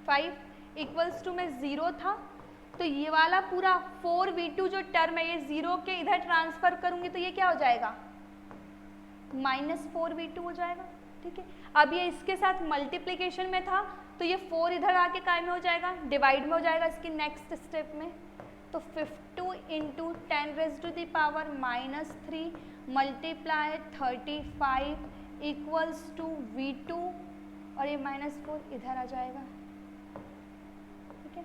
5 इक्वल्स टू में 0 था, तो ये वाला पूरा 4v2 जो टर्म है ये 0 के इधर ट्रांसफर करूंगी तो ये क्या हो जाएगा -4v2 हो जाएगा, ठीक है। अब ये इसके साथ मल्टीप्लिकेशन में था तो ये 4 इधर आके काय में हो जाएगा, डिवाइड में हो जाएगा इसकी नेक्स्ट स्टेप में, तो 52 into 10⁻³ multiply 35 equals to v2 और ये -4 इधर आ जाएगा, ठीक है।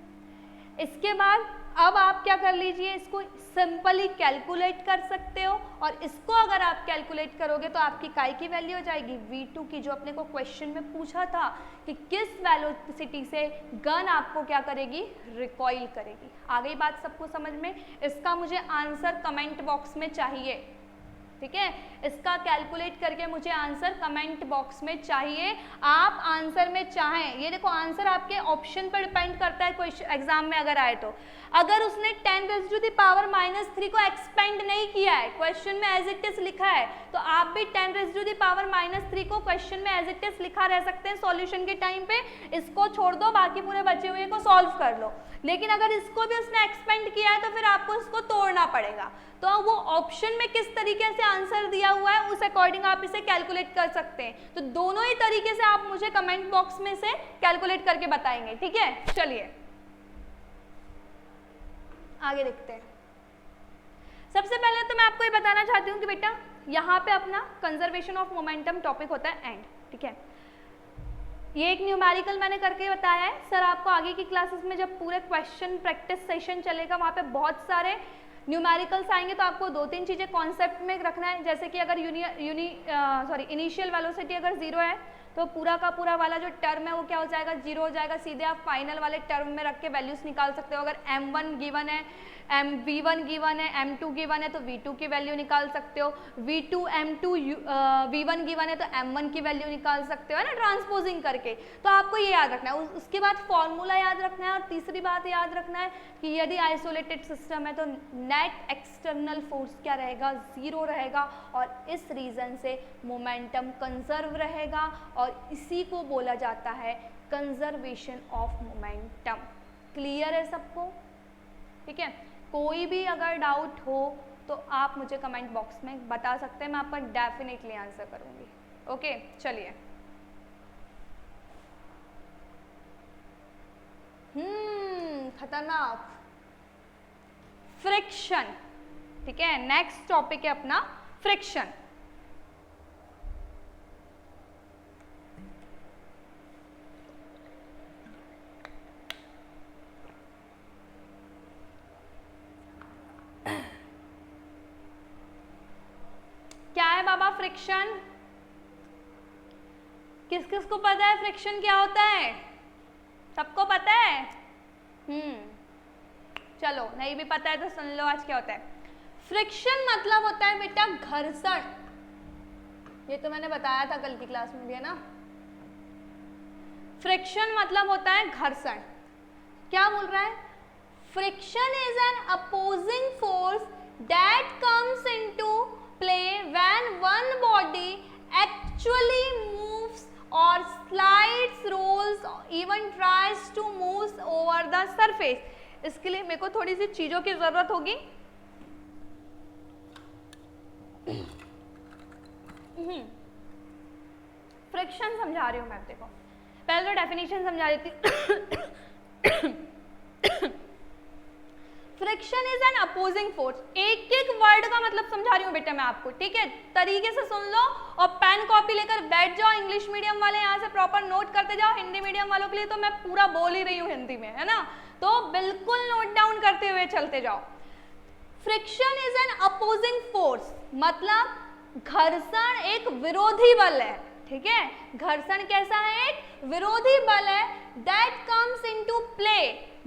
इसके बाद अब आप क्या कर लीजिए, इसको सिंपली कैलकुलेट कर सकते हो, और इसको अगर आप कैलकुलेट करोगे तो आपकी काय की वैल्यू हो जाएगी v2 की, जो अपने को क्वेश्चन में पूछा था कि किस वेलोसिटी से गन आपको क्या करेगी, रिकॉइल करेगी। आ गई बात सबको समझ में? इसका मुझे आंसर कमेंट बॉक्स में चाहिए, ठीक है। इसका कैलकुलेट करके मुझे आंसर कमेंट बॉक्स में चाहिए। आप आंसर में चाहें, ये देखो आंसर आपके ऑप्शन पर डिपेंड करता है क्वेश्चन एग्जाम में अगर आए तो। अगर उसने 10⁻³ को एक्सपेंड नहीं किया है, क्वेश्चन में एज इट इज लिखा है, तो आप भी 10⁻³ को क्वेश्चन में एज इट इज लिखा रह सकते हैं सॉल्यूशन के टाइम पे। इसको छोड़ दो, बाकी पूरे बचे हुए को सॉल्व कर लो। लेकिन अगर इसको भी उसने एक्सपेंड किया है तो फिर आपको इसको तोड़ना पड़ेगा। तो वो ऑप्शन में किस तरीके से आंसर दिया हुआ है उस अकॉर्डिंग आप इसे कैलकुलेट कर सकते हैं। तो दोनों ही तरीके से आप मुझे कमेंट बॉक्स में से कैलकुलेट करके बताएंगे, ठीक है। चलिए आगे देखते हैं। सबसे पहले तो मैं आपको ये बताना चाहती हूँ कि बेटा यहाँ पे अपना कंजर्वेशन ऑफ मोमेंटम टॉपिक होता है एंड, ठीक है। ये एक न्यूमेरिकल मैंने करके बताया है सर, आपको आगे की क्लासेस में जब पूरे क्वेश्चन प्रैक्टिस सेशन चलेगा वहाँ पे बहुत सारे न्यूमेरिकल्स आएंगे, तो आपको 2-3 चीज़ें कॉन्सेप्ट में रखना है। जैसे कि अगर इनिशियल वेलोसिटी अगर 0 है तो पूरा का पूरा वाला जो टर्म है वो क्या हो जाएगा, 0 हो जाएगा। सीधे आप फाइनल वाले टर्म में रख के वैल्यूज निकाल सकते हो। अगर m1 गिवन है, v1 गिवन है, m2 गिवन है तो v2 की वैल्यू निकाल सकते हो। v2 m2 v1 गिवन है तो m1 की वैल्यू निकाल सकते हो, है ना, ट्रांसपोजिंग करके। तो आपको ये याद रखना है। उसके बाद फॉर्मूला याद रखना है, और तीसरी बात याद रखना है कि यदि आइसोलेटेड सिस्टम है तो नेट एक्सटर्नल फोर्स क्या रहेगा, 0 रहेगा, और इस रीजन से मोमेंटम कंजर्व रहेगा, और इसी को बोला जाता है कंजर्वेशन ऑफ मोमेंटम। क्लियर है सबको? ठीक है। कोई भी अगर डाउट हो तो आप मुझे कमेंट बॉक्स में बता सकते हैं, मैं आपका डेफिनेटली आंसर करूंगी। ओके चलिए। खतरनाक फ्रिक्शन, ठीक है। नेक्स्ट टॉपिक है अपना फ्रिक्शन। क्या है बाबा फ्रिक्शन? किस किस को पता है फ्रिक्शन क्या होता है? सबको पता है? चलो नहीं भी पता है तो सुन लो आज क्या होता है। फ्रिक्शन मतलब होता है बेटा घर्षण। ये तो मैंने बताया था कल की क्लास में भी, है ना। फ्रिक्शन मतलब होता है घर्षण। क्या बोल रहा है? Friction is an opposing force that comes into play when one body actually moves or slides, rolls, even tries to move over the surface. इसके लिए मेरे को थोड़ी सी चीजों की जरूरत होगी। फ्रिक्शन समझा रही हूँ मैं, देखो पहले तो डेफिनेशन समझा देती हूँ। Friction is an opposing force, एक एक वर्ड का मतलब समझा रही हूँ बेटा मैं आपको, ठीक है, तरीके से सुन लो और पेन कॉपी लेकर बैठ जाओ। इंग्लिश मीडियम वाले यहाँ से प्रॉपर नोट करते जाओ, हिंदी मीडियम वालों के लिए तो मैं पूरा बोल ही रही हूँ हिंदी में, है ना, तो बिल्कुल नोट डाउन करते हुए चलते जाओ। Friction is an opposing force, मतलब घर्षण एक विरोधी बल है, ठीक है, घर्षण कैसा है, एक विरोधी बल है। दैट कम्स इनटू प्ले,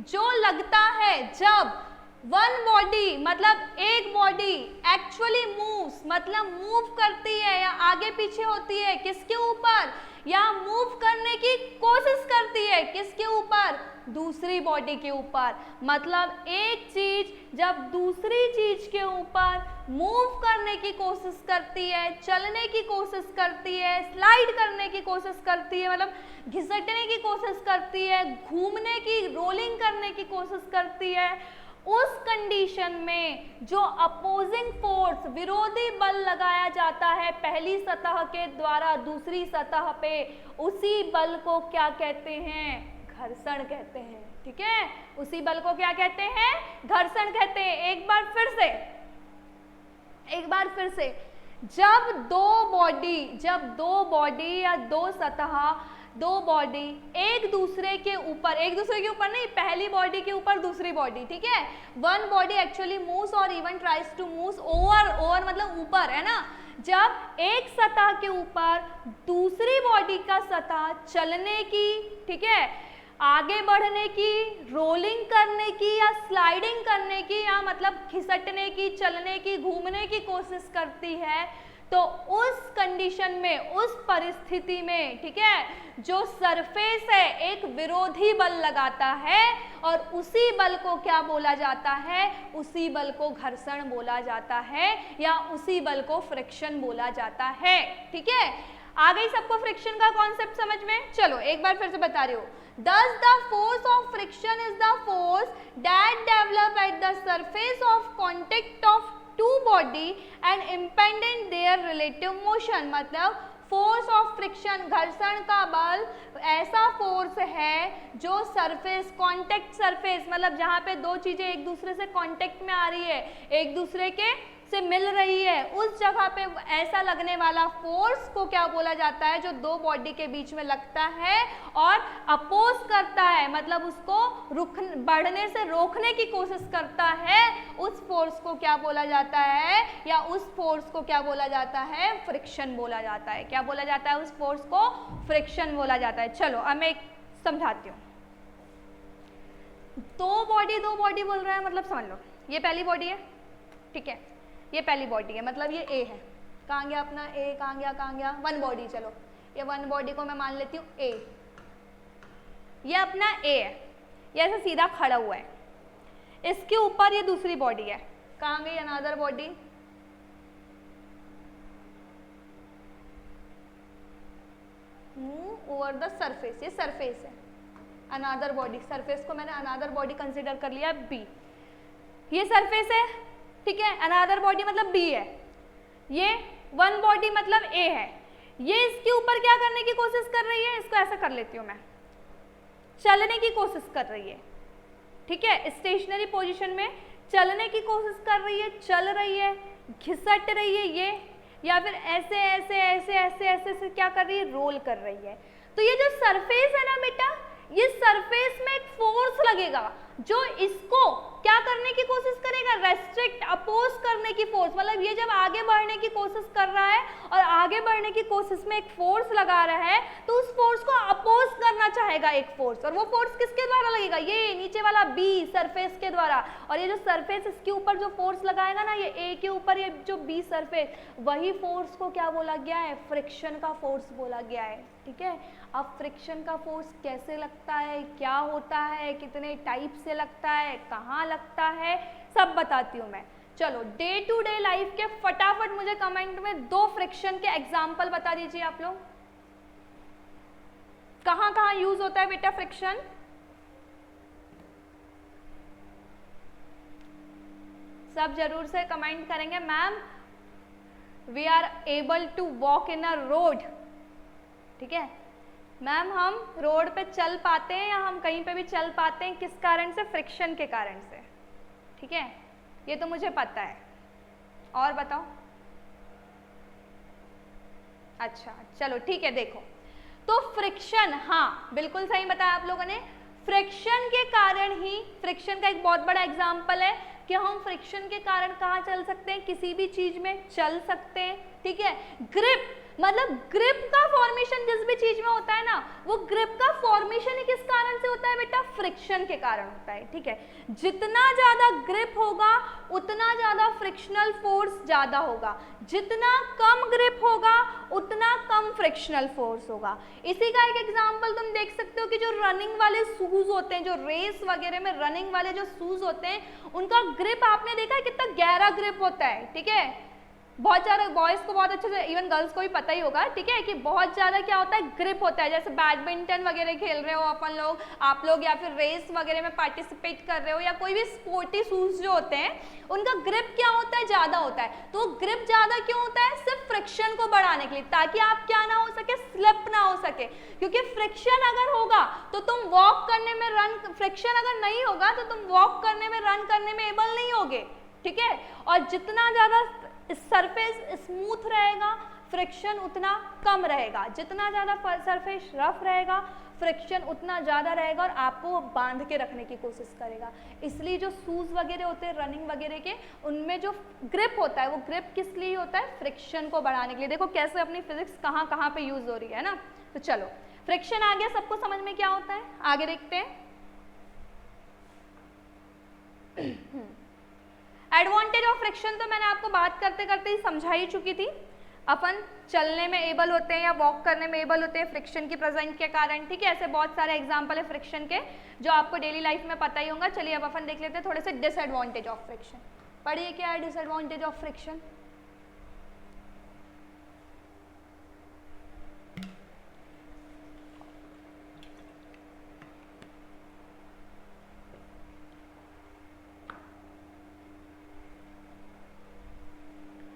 जो लगता है जब वन बॉडी मतलब एक बॉडी एक्चुअली मूव्स, मतलब मूव करती है या आगे पीछे होती है किसके ऊपर, या मूव करने की कोशिश करती है किसके ऊपर, दूसरी बॉडी के ऊपर। मतलब एक चीज जब दूसरी चीज के ऊपर मूव करने की कोशिश करती है, चलने की कोशिश करती है, स्लाइड करने की कोशिश करती है, मतलब घिसटने की कोशिश करती है, घूमने की, रोलिंग करने की कोशिश करती है, उस कंडीशन में जो अपोजिंग फोर्स विरोधी बल लगाया जाता है पहली सतह के द्वारा दूसरी सतह पे, उसी बल को क्या कहते हैं, घर्षण कहते हैं, ठीक है, उसी बल को क्या कहते हैं, घर्षण कहते हैं। एक बार फिर से जब दो बॉडी या दो सतह, दो बॉडी एक दूसरे के ऊपर नहीं, पहली बॉडी के ऊपर दूसरी बॉडी, ठीक है, वन बॉडी एक्चुअली मूव्स और even tries to moves over मतलब ऊपर, है ना, जब एक सतह के ऊपर दूसरी बॉडी का सतह चलने की, ठीक है, आगे बढ़ने की, रोलिंग करने की या स्लाइडिंग करने की, या मतलब खिसटने की, चलने की, घूमने की कोशिश करती है, तो उस कंडीशन में, उस परिस्थिति में, ठीक है, जो सरफेस है एक विरोधी बल लगाता है और उसी बल को क्या बोला जाता है, उसी बल को घर्षण बोला जाता है या उसी बल को फ्रिक्शन बोला जाता है, ठीक है। आ गई सबको फ्रिक्शन का कॉन्सेप्ट समझ में? चलो एक बार फिर से बता रही हूँ। Thus the force of friction is the force that develop at the surface of contact of two body and impeding their relative motion। मतलब फोर्स ऑफ फ्रिक्शन, घर्षण का बल ऐसा फोर्स है जो सरफेस, कांटेक्ट सरफेस, मतलब जहाँ पे दो चीजें एक दूसरे से कांटेक्ट में आ रही है, एक दूसरे के से मिल रही है, उस जगह पे ऐसा लगने वाला फोर्स को क्या बोला जाता है, जो दो बॉडी के बीच में लगता है और अपोज करता है, मतलब उसको बढ़ने से रोकने की कोशिश करता है, उस फोर्स को क्या बोला जाता है, या उस फोर्स को क्या बोला जाता है, फ्रिक्शन बोला जाता है। क्या बोला जाता है? उस फोर्स को फ्रिक्शन बोला जाता है। चलो अब मैं समझाती हूँ। दो बॉडी बोल रहा है, मतलब समझ लो ये पहली बॉडी है, ठीक है, ये पहली बॉडी है, मतलब ये ए है। कहाँ गया अपना ए, कहाँ गया वन बॉडी। चलो ये वन बॉडी को मैं मान लेती हूँ ए, ये अपना ए है, ये ऐसे सीधा खड़ा हुआ है, इसके ऊपर ये दूसरी बॉडी है। कहाँ गई another body? Move over the surface, ये सरफेस है, अनदर बॉडी, सरफेस को मैंने अनदर बॉडी कंसिडर कर लिया बी, ये सरफेस है, ठीक है, अनदर बॉडी मतलब बी है, ये वन बॉडी मतलब ए है, ये इसके ऊपर क्या करने की कोशिश कर रही है, इसको ऐसा कर लेती हूँ मैं, चलने की कोशिश कर रही है, ठीक है, स्टेशनरी पोजीशन में चलने की कोशिश कर रही है, चल रही है, घिसट रही है ये, या फिर ऐसे ऐसे ऐसे ऐसे ऐसे ऐसे क्या कर रही है, रोल कर रही है। तो ये जो सरफेस है ना बेटा, ये सरफेस में एक फोर्स लगेगा जो इसको क्या करने की कोशिश करेगा, रेस्ट्रिक्ट, अपोज करने की फोर्स। मतलब ये जब आगे बढ़ने की कोशिश कर रहा है और आगे बढ़ने की कोशिश में एक फोर्स लगा रहा है, तो उस फोर्स को अपोज करना चाहेगा एक फोर्स, और वो फोर्स किसके द्वारा लगेगा, ये नीचे वाला बी सरफेस के द्वारा। और ये जो सरफेस इसके ऊपर जो फोर्स लगाएगा ना, ये ए के ऊपर ये जो बी सरफेस, वही फोर्स को क्या बोला गया है, फ्रिक्शन का फोर्स बोला गया है, ठीक है। अब फ्रिक्शन का फोर्स कैसे लगता है, क्या होता है, कितने टाइप से लगता है, कहाँ लगता है, सब बताती हूँ मैं। चलो डे टू डे लाइफ के फटाफट मुझे कमेंट में 2 फ्रिक्शन के एग्जाम्पल बता दीजिए आप लोग। कहाँ कहाँ यूज होता है बेटा फ्रिक्शन? सब जरूर से कमेंट करेंगे ma'am we are able to walk in a road, ठीक है मैम हम रोड पे चल पाते हैं या हम कहीं पे भी चल पाते हैं, किस कारण से? फ्रिक्शन के कारण से, ठीक है ये तो मुझे पता है। और बताओ। अच्छा चलो ठीक है, देखो तो फ्रिक्शन, हाँ बिल्कुल सही बताया आप लोगों ने, फ्रिक्शन के कारण ही, फ्रिक्शन का एक बहुत बड़ा एग्जाम्पल है कि हम फ्रिक्शन के कारण कहाँ चल सकते हैं? किसी भी चीज में चल सकते हैं, ठीक है। ग्रिप, मतलब ग्रिप का फॉर्मेशन जिस भी चीज में होता है ना, वो ग्रिप का फॉर्मेशन ही किस कारण से होता है बेटा? फ्रिक्शन के कारण होता है, ठीक है। जितना ज्यादा ग्रिप होगा उतना ज्यादा फ्रिक्शनल फोर्स ज्यादा होगा, जितना कम ग्रिप होगा उतना कम फ्रिक्शनल फोर्स होगा। इसी का एक एग्जांपल तुम देख सकते हो कि जो रनिंग वाले शूज होते हैं, जो रेस वगैरह में रनिंग वाले जो शूज होते हैं, उनका ग्रिप आपने देखा है कितना गहरा ग्रिप होता है, ठीक है। बहुत ज़्यादा बॉयज़ को बहुत अच्छे से, इवन गर्ल्स को भी पता ही होगा, ठीक है, कि बहुत ज़्यादा क्या होता है? ग्रिप होता है। जैसे बैडमिंटन वगैरह खेल रहे हो अपन लोग, आप लोग, या फिर रेस वगैरह में पार्टिसिपेट कर रहे हो, या कोई भी स्पोर्टी शूज जो होते हैं उनका ग्रिप क्या होता है? ज़्यादा होता है। तो ग्रिप ज़्यादा क्यों होता है? सिर्फ फ्रिक्शन को बढ़ाने के लिए, ताकि आप क्या ना हो सके? स्लिप ना हो सके। क्योंकि फ्रिक्शन अगर होगा तो तुम वॉक करने में, रन, फ्रिक्शन अगर नहीं होगा तो तुम वॉक करने में, रन करने में एबल नहीं होगे, ठीक है। और जितना ज़्यादा सरफेस स्मूथ रहेगा फ्रिक्शन उतना कम रहेगा, जितना ज़्यादा सरफेस रफ रहेगा फ्रिक्शन उतना ज़्यादा रहेगा और आपको बांध के रखने की कोशिश करेगा। इसलिए जो शूज़ वगैरह होते हैं रनिंग वगैरह के, उनमें जो ग्रिप होता है वो ग्रिप किस लिए होता है? फ्रिक्शन को बढ़ाने के लिए। देखो कैसे अपनी फिजिक्स कहाँ कहाँ पे यूज हो रही है ना। तो चलो फ्रिक्शन आ गया, सबको समझ में क्या होता है, आगे देखते हैं। एडवांटेज ऑफ फ्रिक्शन तो मैंने आपको बात करते करते ही समझा ही चुकी थी। अपन चलने में एबल होते हैं या वॉक करने में एबल होते हैं फ्रिक्शन की प्रेजेंट के कारण, ठीक है। ऐसे बहुत सारे एग्जांपल है फ्रिक्शन के जो आपको डेली लाइफ में पता ही होगा। चलिए अब अपन देख लेते हैं थोड़े से डिसएडवांटेज ऑफ फ्रिक्शन। पढ़िए क्या है डिसएडवांटेज ऑफ फ्रिक्शन।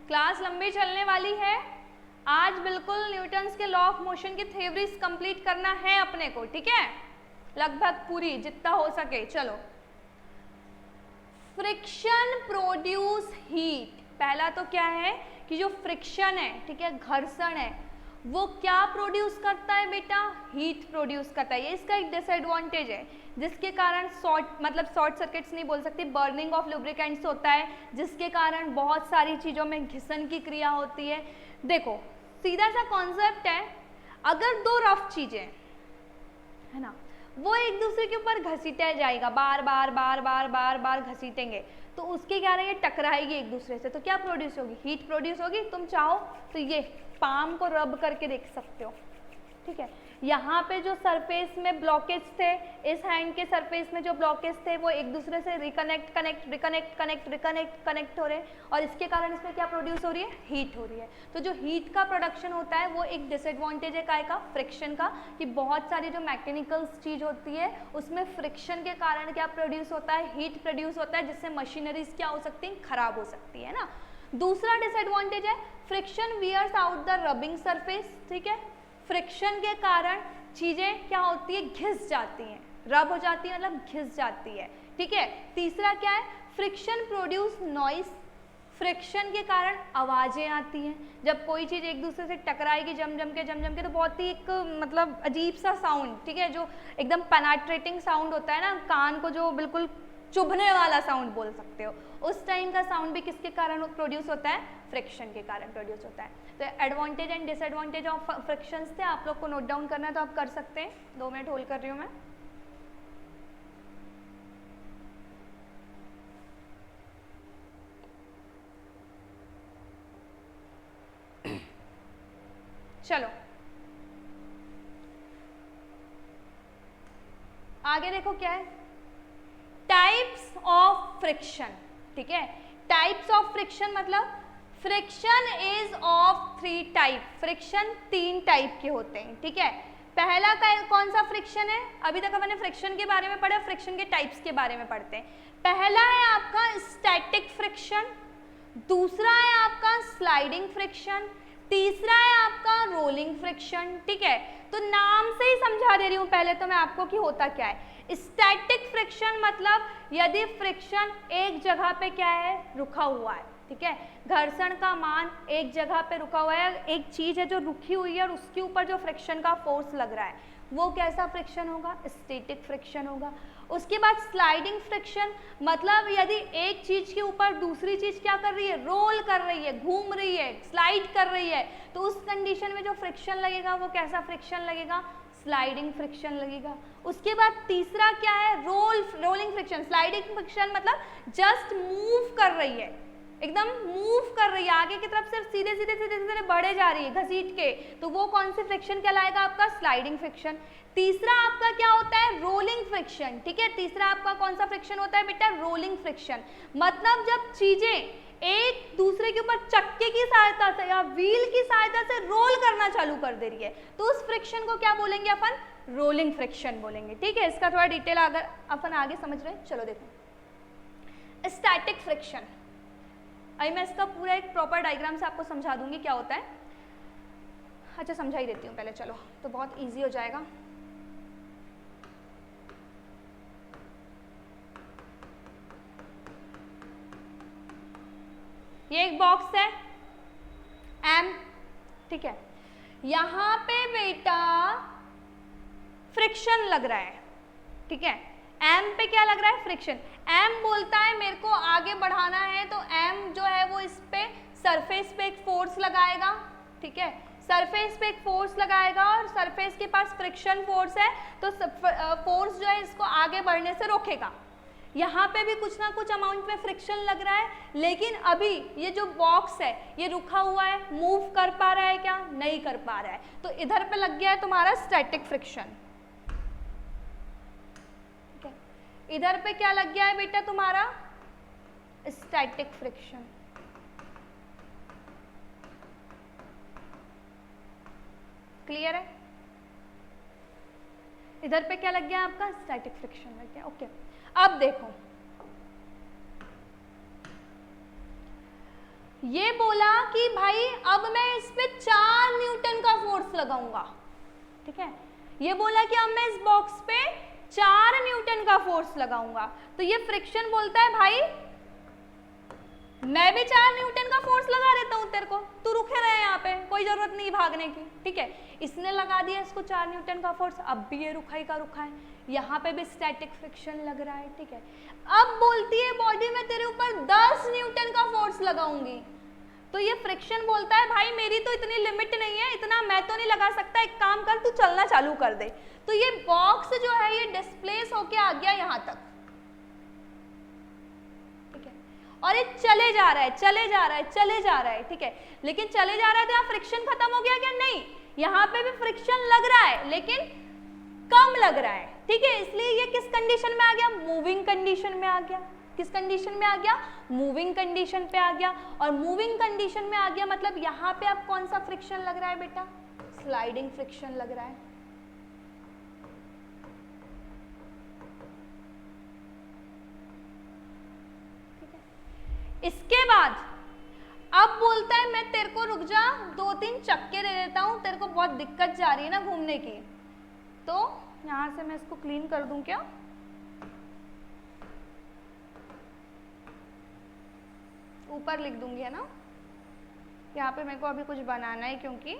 क्लास लंबी चलने वाली है आज, बिल्कुल न्यूटन्स के लॉ ऑफ मोशन की थ्योरीज कंप्लीट करना है अपने को, ठीक है, लगभग पूरी जितना हो सके। चलो, फ्रिक्शन प्रोड्यूस हीट। पहला तो क्या है कि जो फ्रिक्शन है, ठीक है, घर्षण है, वो क्या प्रोड्यूस करता है बेटा? हीट प्रोड्यूस करता है। ये इसका एक डिसएडवांटेज है, जिसके कारण शॉर्ट सर्किट्स नहीं बोल सकती, बर्निंग ऑफ लुब्रिकेंट्स होता है, जिसके कारण बहुत सारी चीज़ों में घिसन की क्रिया होती है। देखो सीधा सा कॉन्सेप्ट है, अगर दो रफ चीज़ें है ना, वो एक दूसरे के ऊपर घसीटा जाएगा, बार बार बार बार बार बार घसीटेंगे, तो उसके क्या रहेंगे? टकराएगी एक दूसरे से, तो क्या प्रोड्यूस होगी? हीट प्रोड्यूस होगी। तुम चाहो तो ये पाम को रब करके देख सकते हो, ठीक है। यहाँ पे जो सरफेस में ब्लॉकेज थे, इस हैंड के सरफेस में जो ब्लॉकेज थे, वो एक दूसरे से reconnect connect reconnect connect reconnect connect हो रहे हैं, और इसके कारण इसमें क्या प्रोड्यूस हो रही है? हीट हो रही है। तो जो हीट का प्रोडक्शन होता है वो एक डिसएडवांटेज है काय का? फ्रिक्शन का, कि बहुत सारी जो मैकेनिकल चीज होती है उसमें फ्रिक्शन के कारण क्या प्रोड्यूस होता है? हीट प्रोड्यूस होता है, जिससे मशीनरीज क्या हो सकती है? खराब हो सकती है ना। दूसरा डिसएडवांटेज है friction wears out the rubbing surface, ठीक है। फ्रिक्शन के कारण चीजें क्या होती है? घिस जाती हैं, रब हो जाती है, मतलब घिस जाती है, ठीक है। तीसरा क्या है? Friction produce noise. फ्रिक्शन के कारण आवाजें आती हैं, जब कोई चीज एक दूसरे से टकराएगी जम जम के, तो बहुत ही एक मतलब अजीब सा साउंड, ठीक है, जो एकदम पेनेट्रेटिंग साउंड होता है ना, कान को जो बिल्कुल चुभने वाला साउंड बोल सकते हो, उस टाइम का साउंड भी किसके कारण प्रोड्यूस होता है? फ्रिक्शन के कारण प्रोड्यूस होता है। तो advantage and disadvantage of frictions थे, आप लोग को नोट डाउन करना है तो आप कर सकते हैं। 2 मिनट होल्ड कर रही हूँ मैं। चलो आगे देखो क्या है, टाइप्स ऑफ फ्रिक्शन, ठीक है। टाइप्स ऑफ फ्रिक्शन मतलब friction is of 3 type. Friction 3 type के होते हैं, ठीक है। पहला कौन सा फ्रिक्शन है? अभी तक हमने फ्रिक्शन के बारे में पढ़ा, फ्रिक्शन के टाइप्स के बारे में पढ़ते हैं। पहला है आपका स्टैटिक फ्रिक्शन, दूसरा है आपका स्लाइडिंग फ्रिक्शन, तीसरा है आपका रोलिंग फ्रिक्शन। ठीक है, तो नाम से ही समझा दे रही हूँ पहले तो मैं आपको कि होता क्या है। स्टैटिक फ्रिक्शन मतलब यदि फ्रिक्शन एक जगह पे क्या है, रुका हुआ है। ठीक है, घर्षण का मान एक जगह पे रुका हुआ है, एक चीज है जो रुकी हुई है और उसके ऊपर जो फ्रिक्शन का फोर्स लग रहा है वो कैसा फ्रिक्शन होगा? स्टैटिक फ्रिक्शन होगा। उसके बाद स्लाइडिंग फ्रिक्शन मतलब यदि एक चीज के ऊपर दूसरी चीज क्या कर रही है, रोल कर रही है, घूम रही है, स्लाइड कर रही है, तो उस कंडीशन में जो फ्रिक्शन लगेगा वो कैसा फ्रिक्शन लगेगा? स्लाइडिंग फ्रिक्शन लगेगा। उसके बाद तीसरा क्या है? Rolling friction. स्लाइडिंग फ्रिक्शन मतलब जस्ट मूव कर रही है, एकदम मूव कर रही है, आगे की तरफ सिर्फ सीधे सीधे सीधे सीधे बढ़े जा रही है घसीट के, तो वो कौन सी फ्रिक्शन कहलाएगा? आपका स्लाइडिंग फ्रिक्शन। तीसरा आपका क्या होता है? Rolling friction. ठीक है, तीसरा आपका कौन सा फ्रिक्शन होता है बेटा? Rolling friction. मतलब जब चीजें एक दूसरे के ऊपर चक्के की सहायता से या व्हील की सहायता से रोल करना चालू कर दे रही है, तो उस फ्रिक्शन को क्या बोलेंगे अपन? रोलिंग फ्रिक्शन बोलेंगे। ठीक है, इसका थोड़ा डिटेल अगर अपन आगे समझ रहे हैं, चलो देखो। स्टैटिक फ्रिक्शन, अभी मैं इसका पूरा एक प्रॉपर डायग्राम से आपको समझा दूंगी क्या होता है। अच्छा, समझा ही देती हूँ पहले, चलो, तो बहुत इजी हो जाएगा। ये एक बॉक्स है एम, ठीक है, यहां पे बेटा फ्रिक्शन लग रहा है। ठीक है, एम पे क्या लग रहा है? फ्रिक्शन। एम बोलता है मेरे को आगे बढ़ाना है, तो एम जो है वो इस पे सरफेस पे एक फोर्स लगाएगा। ठीक है, सरफेस पे एक फोर्स लगाएगा और सरफेस के पास फ्रिक्शन फोर्स है, तो फोर्स जो है इसको आगे बढ़ने से रोकेगा। यहाँ पे भी कुछ ना कुछ अमाउंट में फ्रिक्शन लग रहा है, लेकिन अभी ये जो बॉक्स है ये रुका हुआ है, मूव कर पा रहा है क्या? नहीं कर पा रहा है, तो इधर पे लग गया है तुम्हारा स्टैटिक फ्रिक्शन। इधर पे क्या लग गया है बेटा तुम्हारा? Static friction. क्लियर है? इधर पे क्या लग गया आपका? स्टैटिक फ्रिक्शन लग गया। ओके, अब देखो, ये बोला कि भाई अब मैं इस पे 4 न्यूटन का फोर्स लगाऊंगा। ठीक है, ये बोला कि अब मैं इस बॉक्स पे 4 न्यूटन का फोर्स लगाऊंगा, तो ये फ्रिक्शन बोलता है भाई मैं भी 4 न्यूटन का फोर्स लगा देता हूं तेरे को, तू रुके रहे यहाँ पे, कोई जरूरत नहीं भागने की। ठीक है, इसने लगा दिया इसको 4 न्यूटन का फोर्स, अब भी ये रुका ही का रुका है, यहाँ पे भी स्टैटिक फ्रिक्शन लग रहा है। ठीक है, अब बोलती है बॉडी में तेरे ऊपर 10 न्यूटन का फोर्स लगाऊंगी, तो ये फ्रिक्शन बोलता है भाई मेरी तो इतनी लिमिट नहीं है, इतना मैं तो नहीं लगा सकता, एक काम कर तू चलना चालू कर दे। तो ये बॉक्स जो है ये डिस्प्लेस होके आ गया यहाँ तक। ठीक है, और ये चले जा रहा है, चले जा रहा है, चले जा रहा है। ठीक है, लेकिन चले जा रहा है तो यहाँ फ्रिक्शन खत्म हो गया क्या? नहीं, यहाँ पे भी फ्रिक्शन लग रहा है लेकिन कम लग रहा है। ठीक है, इसलिए ये किस कंडीशन में आ गया? मूविंग कंडीशन में आ गया। किस कंडीशन में आ गया? मूविंग कंडीशन पे आ गया। और मूविंग कंडीशन में आ गया मतलब यहाँ पे अब कौन सा फ्रिक्शन लग रहा है बेटा? स्लाइडिंग फ्रिक्शन लग रहा है। ठीक है, इसके बाद अब बोलता है मैं तेरे को, रुक जा, 2-3 चक्के दे देता हूं, तेरे को बहुत दिक्कत जा रही है ना घूमने की, तो यहां से मैं इसको क्लीन कर दूं क्या? ऊपर लिख दूंगी, है ना, यहाँ पे मेरे को अभी कुछ बनाना है क्योंकि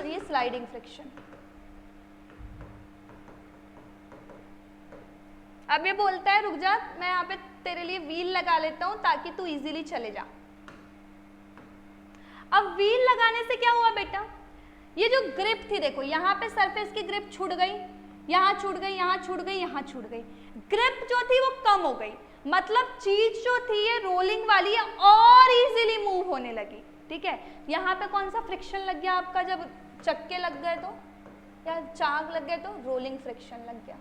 ये स्लाइडिंग फ्रिक्शन। अब ये बोलता है रुक जा, मैं यहाँ पे तेरे लिए व्हील लगा लेता हूं ताकि तू इजीली चले जा। अब व्हील लगाने से क्या हुआ बेटा? ये जो ग्रिप थी देखो, यहाँ पे सरफेस की ग्रिप छूट गई, यहाँ छूट गई, यहाँ छूट गई, यहाँ छूट गई, ग्रिप जो थी वो कम हो गई, मतलब चीज जो थी ये रोलिंग वाली है और इजीली मूव होने लगी। ठीक है, यहाँ पे कौन सा फ्रिक्शन लग गया आपका? जब चक्के लग गए तो या चाक लग गए तो रोलिंग फ्रिक्शन लग गया।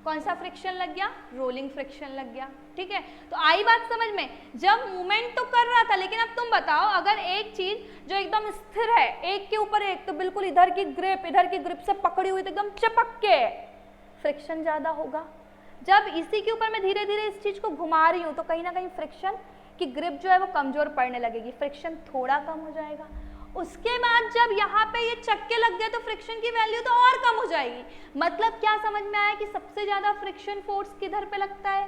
कौन सा फ्रिक्शन लग गया? रोलिंग फ्रिक्शन लग गया। ठीक है, तो आई बात समझ में। जब मूवमेंट तो कर रहा था, लेकिन अब तुम बताओ अगर एक चीज जो एकदम स्थिर है, एक के ऊपर एक, तो बिल्कुल इधर की ग्रिप से पकड़ी हुई तो एकदम चिपक के, फ्रिक्शन ज्यादा होगा। जब इसी के ऊपर मैं धीरे धीरे इस चीज को घुमा रही हूँ तो कहीं ना कहीं फ्रिक्शन की ग्रिप जो है वो कमजोर पड़ने लगेगी, फ्रिक्शन थोड़ा कम हो जाएगा। उसके बाद जब यहाँ पे ये चक्के लग गए तो फ्रिक्शन की वैल्यू तो और कम हो जाएगी। मतलब क्या समझ में आया कि सबसे ज्यादा फ्रिक्शन फोर्स किधर पे लगता है?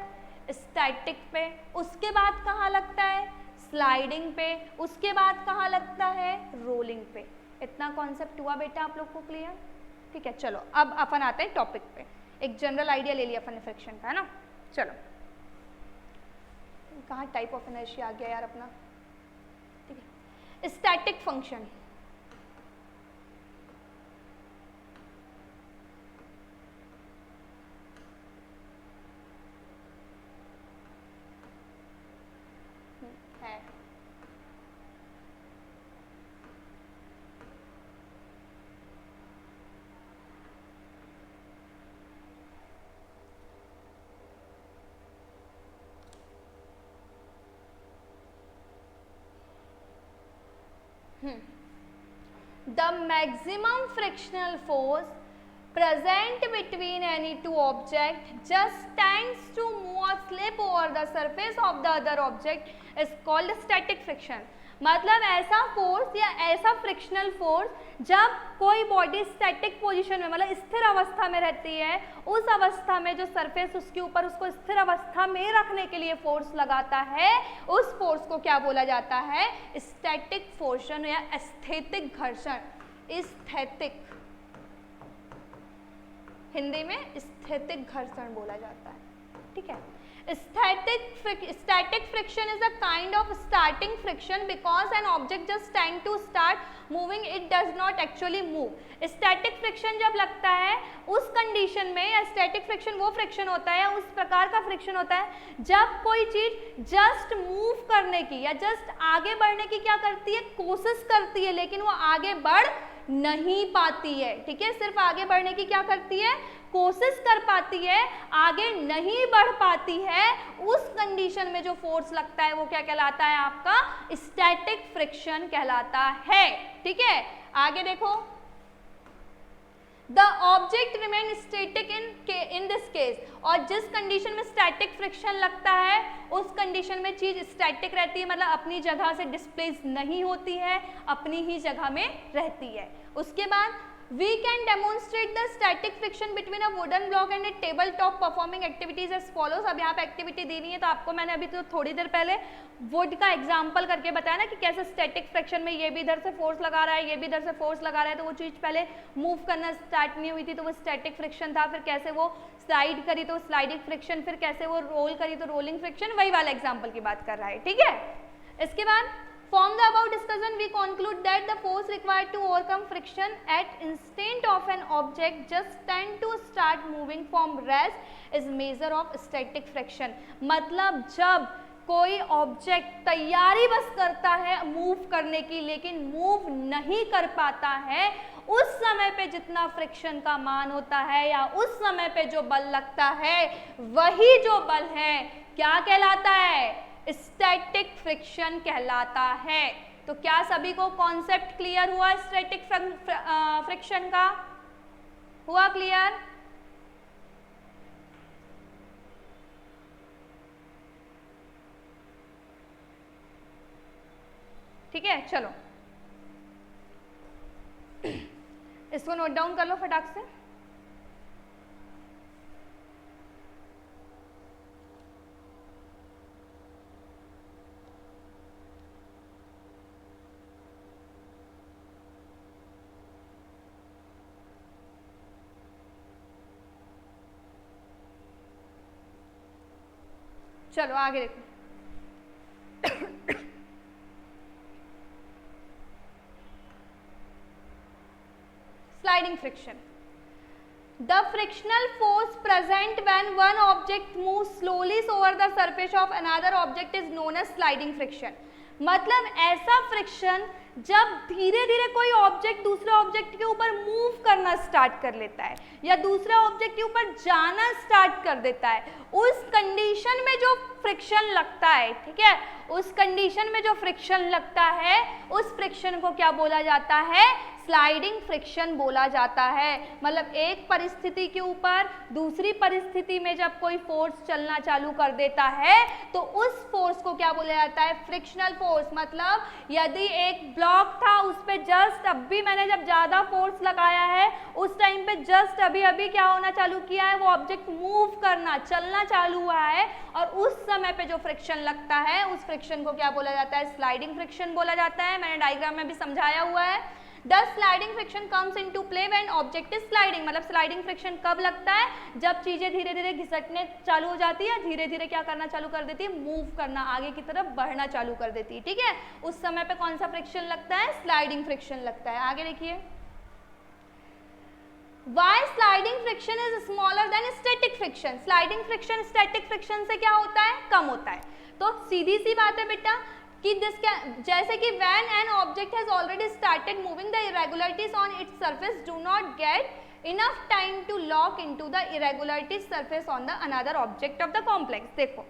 स्टैटिक पे। उसके बाद कहाँ लगता है? स्लाइडिंग पे। उसके बाद कहाँ लगता है? रोलिंग पे। इतना कॉन्सेप्ट हुआ बेटा आप लोग को क्लियर? ठीक है, चलो अब अपन आते हैं टॉपिक पे। एक जनरल आइडिया ले लिया अपन ने फ्रिक्शन का, है ना। चलो, कहाँ टाइप ऑफ इनर्शिया आ गया यार अपना। ठीक है, स्टैटिक फंक्शन। है the maximum frictional force present between any two objects just tends to move or slip over the surface of the other object is called static friction। मतलब ऐसा force या ऐसा फ्रिक्शनल फोर्स जब कोई body static position में, मतलब स्थिर अवस्था में रहती है, उस अवस्था में जो सरफेस उसके ऊपर उसको स्थिर अवस्था में रखने के लिए फोर्स लगाता है, उस फोर्स को क्या बोला जाता है? स्टैटिक फोर्सन या स्थैतिक घर्षण। स्थैतिक, हिंदी में स्थैतिक घर्षण बोला जाता है। ठीक है, static friction is a kind of starting friction because an object just tend to start moving, it does not actually move। static friction जब लगता है उस कंडीशन में, या static friction वो फ्रिक्शन होता है, उस प्रकार का फ्रिक्शन होता है जब कोई चीज जस्ट मूव करने की या जस्ट आगे बढ़ने की क्या करती है? कोशिश करती है, लेकिन वो आगे बढ़ नहीं पाती है। ठीक है, सिर्फ आगे बढ़ने की क्या करती है? कोशिश कर पाती है, आगे नहीं बढ़ पाती है। उस कंडीशन में जो फोर्स लगता है वो क्या कहलाता है? आपका स्टैटिक फ्रिक्शन कहलाता है। ठीक है, आगे देखो, the object remain static in this case. और जिस कंडीशन में स्टैटिक फ्रिक्शन लगता है उस कंडीशन में चीज स्टैटिक रहती है, मतलब अपनी जगह से डिस्प्लेस नहीं होती है, अपनी ही जगह में रहती है। उसके बाद we can demonstrate the static friction between a wooden block and a tabletop performing activities as follows। अब यहाँ पे एक्टिविटी दी हुई है, तो आपको मैंने अभी तो थोड़ी देर पहले वुड का एग्जांपल करके बताया ना कि कैसे स्टैटिक फ्रिक्शन में ये भी इधर से फोर्स लगा रहा है, ये भी इधर से फोर्स लगा रहा है, तो वो चीज पहले मूव करना स्टार्ट नहीं हुई थी तो वो स्टैटिक फ्रिक्शन था। फिर कैसे वो स्लाइड करी तो स्लाइडिंग फ्रिक्शन, फिर कैसे वो रोल करी तो रोलिंग फ्रिक्शन, वही वाला एग्जाम्पल की बात कर रहा है। ठीक है, इसके बाद from the above discussion we conclude that the force required to overcome friction at instant of an object just tend to start moving from rest is measure of static friction। मतलब जब कोई ऑब्जेक्ट तैयारी बस करता है move करने की, लेकिन मूव नहीं कर पाता है, उस समय पे जितना फ्रिक्शन का मान होता है या उस समय पे जो बल लगता है, वही जो बल है क्या कहलाता है? स्टैटिक फ्रिक्शन कहलाता है। तो क्या सभी को कॉन्सेप्ट क्लियर हुआ? स्टैटिक फ्रिक्शन का हुआ क्लियर? ठीक है, चलो इसको नोट डाउन कर लो फटाक से। चलो आगे देखो, sliding friction। The frictional force present when one object moves slowly over the surface of another object is known as sliding friction। मतलब ऐसा फ्रिक्शन जब धीरे धीरे कोई ऑब्जेक्ट दूसरे ऑब्जेक्ट के ऊपर मूव करना स्टार्ट कर लेता है या दूसरे ऑब्जेक्ट के ऊपर जाना स्टार्ट कर देता है, उस कंडीशन में जो फ्रिक्शन लगता है, ठीक है, उस कंडीशन में जो फ्रिक्शन लगता है उस फ्रिक्शन को क्या बोला जाता है? स्लाइडिंग फ्रिक्शन बोला जाता है। मतलब एक परिस्थिति के ऊपर दूसरी परिस्थिति में जब कोई फोर्स चलना चालू कर देता है तो उस फोर्स को क्या बोला जाता है? Frictional force. मतलब यदि एक ब्लॉक था उस पे जस्ट अभी मैंने जब ज़्यादा फोर्स लगाया है उस टाइम पे जस्ट अभी अभी क्या होना चालू किया है? वो ऑब्जेक्ट मूव करना, चलना चालू हुआ है और उस समय पे जो फ्रिक्शन लगता है उस फ्रिक्शन को क्या बोला जाता है? स्लाइडिंग फ्रिक्शन बोला जाता है। मैंने डायग्राम में भी समझाया हुआ है। Thus sliding friction comes into play when object is sliding। मतलब स्लाइडिंग फ्रिक्शन कब लगता है? जब चीजें धीरे धीरे घिसटने चालू हो जाती है, धीरे धीरे क्या करना चालू कर देती है? मूव करना, आगे की तरफ बढ़ना चालू कर देती है, ठीक है। उस समय पे कौन सा फ्रिक्शन लगता है? स्लाइडिंग फ्रिक्शन लगता है। आगे देखिए, Why sliding friction is smaller than static friction? Sliding friction static friction से क्या होता है? कम होता है। तो सीधी सी बात है बेटा कि जैसे कि when an object has already started moving, the irregularities on its surface do not get enough time to lock into the irregularities surface on the another object of the complex। देखो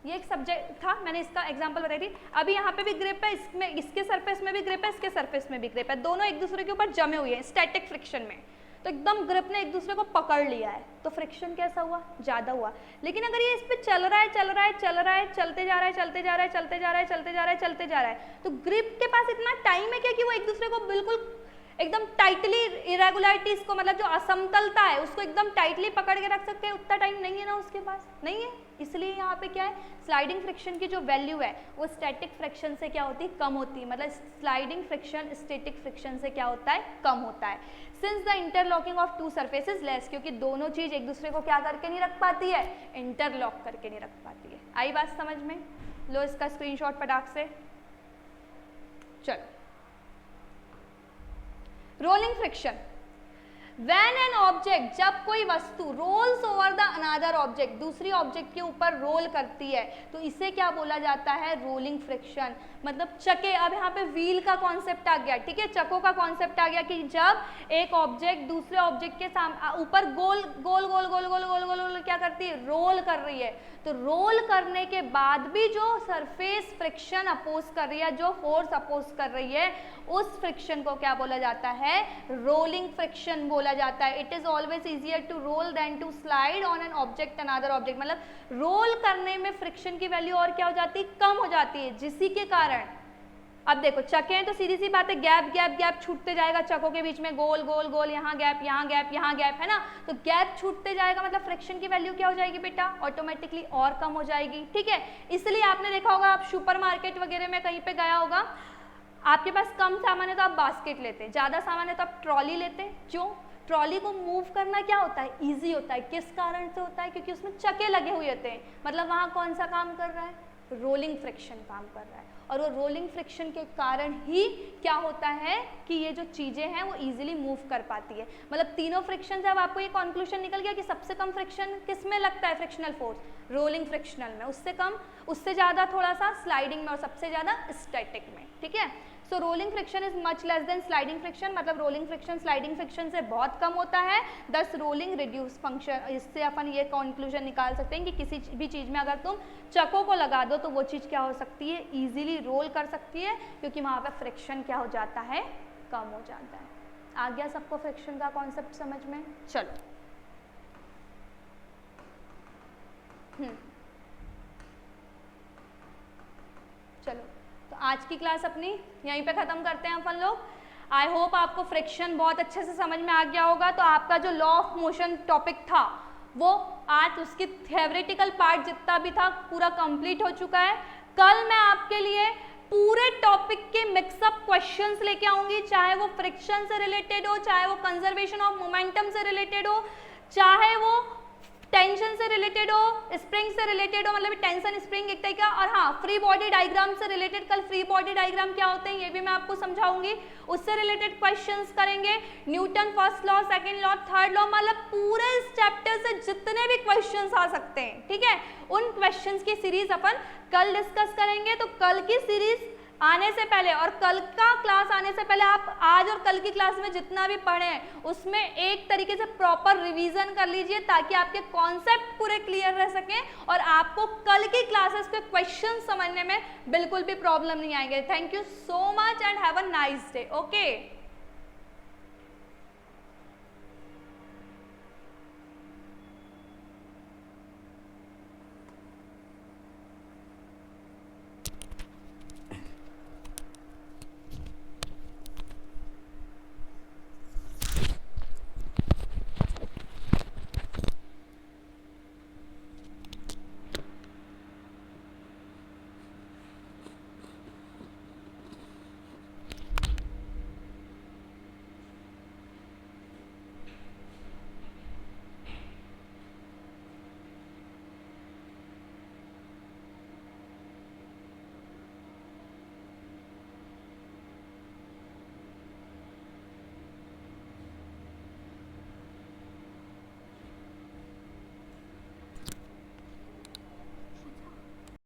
ये एक सब्जेक्ट था, मैंने इसका example बताई थी। अभी यहाँ पे भी ग्रिप है, इसमें इसके सरफेस में भी ग्रिप है, इसके सरफेस में भी ग्रिप है, दोनों एक दूसरे के ऊपर जमे हुए हैं स्टैटिक फ्रिक्शन में। तो एकदम ग्रिप ने एक दूसरे को पकड़ लिया है तो फ्रिक्शन कैसा हुआ? ज़्यादा हुआ। लेकिन अगर ये इस पर चल रहा है चलते जा रहा है, चलते जा रहा है, चलते जा रहा है, तो ग्रिप के पास इतना टाइम है क्या कि वो एक दूसरे को बिल्कुल एकदम टाइटली इरेगुलरिटीज को, मतलब जो असमतलता है उसको एकदम टाइटली पकड़ के रख सकते हैं? उतना टाइम नहीं है ना उसके पास, नहीं है। इसलिए यहाँ पे क्या है? स्लाइडिंग फ्रिक्शन की जो वैल्यू है वो स्टैटिक फ्रिक्शन से क्या होती है? कम होती है। मतलब स्लाइडिंग फ्रिक्शन स्टैटिक फ्रिक्शन से क्या होता है? कम होता है। Since the interlocking of to surfaces less, क्योंकि दोनों चीज एक दूसरे को क्या करके नहीं रख पाती है? इंटरलॉक करके नहीं रख पाती है। आई बात समझ में? लो इसका स्क्रीनशॉट फटाक से। चलो, rolling friction, When an object, जब कोई वस्तु rolls over the another object, दूसरी ऑब्जेक्ट के ऊपर रोल करती है तो इसे क्या बोला जाता है? Rolling friction. मतलब चके, अब यहाँ पे व्हील का कॉन्सेप्ट आ गया, ठीक है, चकों का कॉन्सेप्ट आ गया कि जब एक ऑब्जेक्ट दूसरे ऑब्जेक्ट के ऊपर गोल गोल गोल गोल गोल गोल गोल गोल क्या करती है? रोल कर रही है। तो रोल करने के बाद भी जो सरफेस फ्रिक्शन अपोज कर रही है, जो फोर्स अपोज कर रही है, उस फ्रिक्शन को क्या बोला जाता है? रोलिंग फ्रिक्शन बोला जाता है। It is always easier to roll than to slide on an object another object. मतलब रोल करने में फ्रिक्शन की वैल्यू और क्या हो जाती है? कम हो जाती है, जिसी के कारण अब देखो चके हैं तो सीधी सी बात है, गैप गैप गैप छूटते जाएगा चकों के बीच में, गोल गोल गोल, यहाँ गैप यहाँ गैप यहाँ गैप, है ना। तो गैप छूटते जाएगा मतलब फ्रिक्शन की वैल्यू क्या हो जाएगी बेटा? ऑटोमेटिकली और कम हो जाएगी, ठीक है। इसलिए आपने देखा होगा, आप सुपरमार्केट वगैरह में कहीं पे गया होगा, आपके पास कम सामान है तो आप बास्केट लेते, ज़्यादा सामान है तो आप ट्रॉली लेते। क्यों? ट्रॉली को मूव करना क्या होता है? ईजी होता है। किस कारण से होता है? क्योंकि उसमें चके लगे हुए होते हैं। मतलब वहाँ कौन सा काम कर रहा है? रोलिंग फ्रिक्शन काम कर रहा है। और वो रोलिंग फ्रिक्शन के कारण ही क्या होता है कि ये जो चीज़ें हैं वो इजीली मूव कर पाती है। मतलब तीनों फ्रिक्शन से अब आपको ये कंक्लूजन निकल गया कि सबसे कम फ्रिक्शन किस में लगता है? फ्रिक्शनल फोर्स, रोलिंग फ्रिक्शनल में। उससे कम, उससे ज़्यादा थोड़ा सा स्लाइडिंग में और सबसे ज़्यादा स्टैटिक में, ठीक है। So rolling friction is much less than sliding friction. मतलब रोलिंग फ्रिक्शन स्लाइडिंग फ्रिक्शन से बहुत कम होता है। दस रोलिंग रिड्यूस फंक्शन, इससे अपन ये कंक्लूजन निकाल सकते हैं कि किसी भी चीज़ में अगर तुम चकों को लगा दो तो वो चीज़ क्या हो सकती है? ईजिली रोल कर सकती है, क्योंकि वहाँ पर फ्रिक्शन क्या हो जाता है? कम हो जाता है। आ गया सबको फ्रिक्शन का कॉन्सेप्ट समझ में? चलो, चलो तो आज की क्लास अपनी यहीं पे ख़त्म करते हैं अपन लोग। आई होप आपको फ्रिक्शन बहुत अच्छे से समझ में आ गया होगा। तो आपका जो लॉ ऑफ मोशन टॉपिक था वो आज उसकी थ्योरेटिकल पार्ट जितना भी था पूरा कंप्लीट हो चुका है। कल मैं आपके लिए पूरे टॉपिक के मिक्सअप क्वेश्चंस लेके आऊँगी, चाहे वो फ्रिक्शन से रिलेटेड हो, चाहे वो कंजर्वेशन ऑफ मोमेंटम से रिलेटेड हो, चाहे वो टेंशन से रिलेटेड हो, स्प्रिंग से रिलेटेड हो, मतलब टेंशन स्प्रिंग एक टाइप का, और हाँ फ्री बॉडी डायग्राम से रिलेटेड, कल फ्री बॉडी डायग्राम क्या होते हैं ये भी मैं आपको समझाऊंगी, उससे रिलेटेड क्वेश्चंस करेंगे, Newton first law, second law, third law, मतलब पूरे इस चैप्टर से जितने भी क्वेश्चंस आ सकते हैं, ठीक है, उन क्वेश्चंस की सीरीज अपन कल डिस्कस करेंगे। तो कल की सीरीज आने से पहले और कल का क्लास आने से पहले आप आज और कल की क्लास में जितना भी पढ़े हैं उसमें एक तरीके से प्रॉपर रिवीजन कर लीजिए, ताकि आपके कॉन्सेप्ट पूरे क्लियर रह सकें और आपको कल की क्लासेस के क्वेश्चन समझने में बिल्कुल भी प्रॉब्लम नहीं आएंगे। Thank you so much and have a nice day. Okay.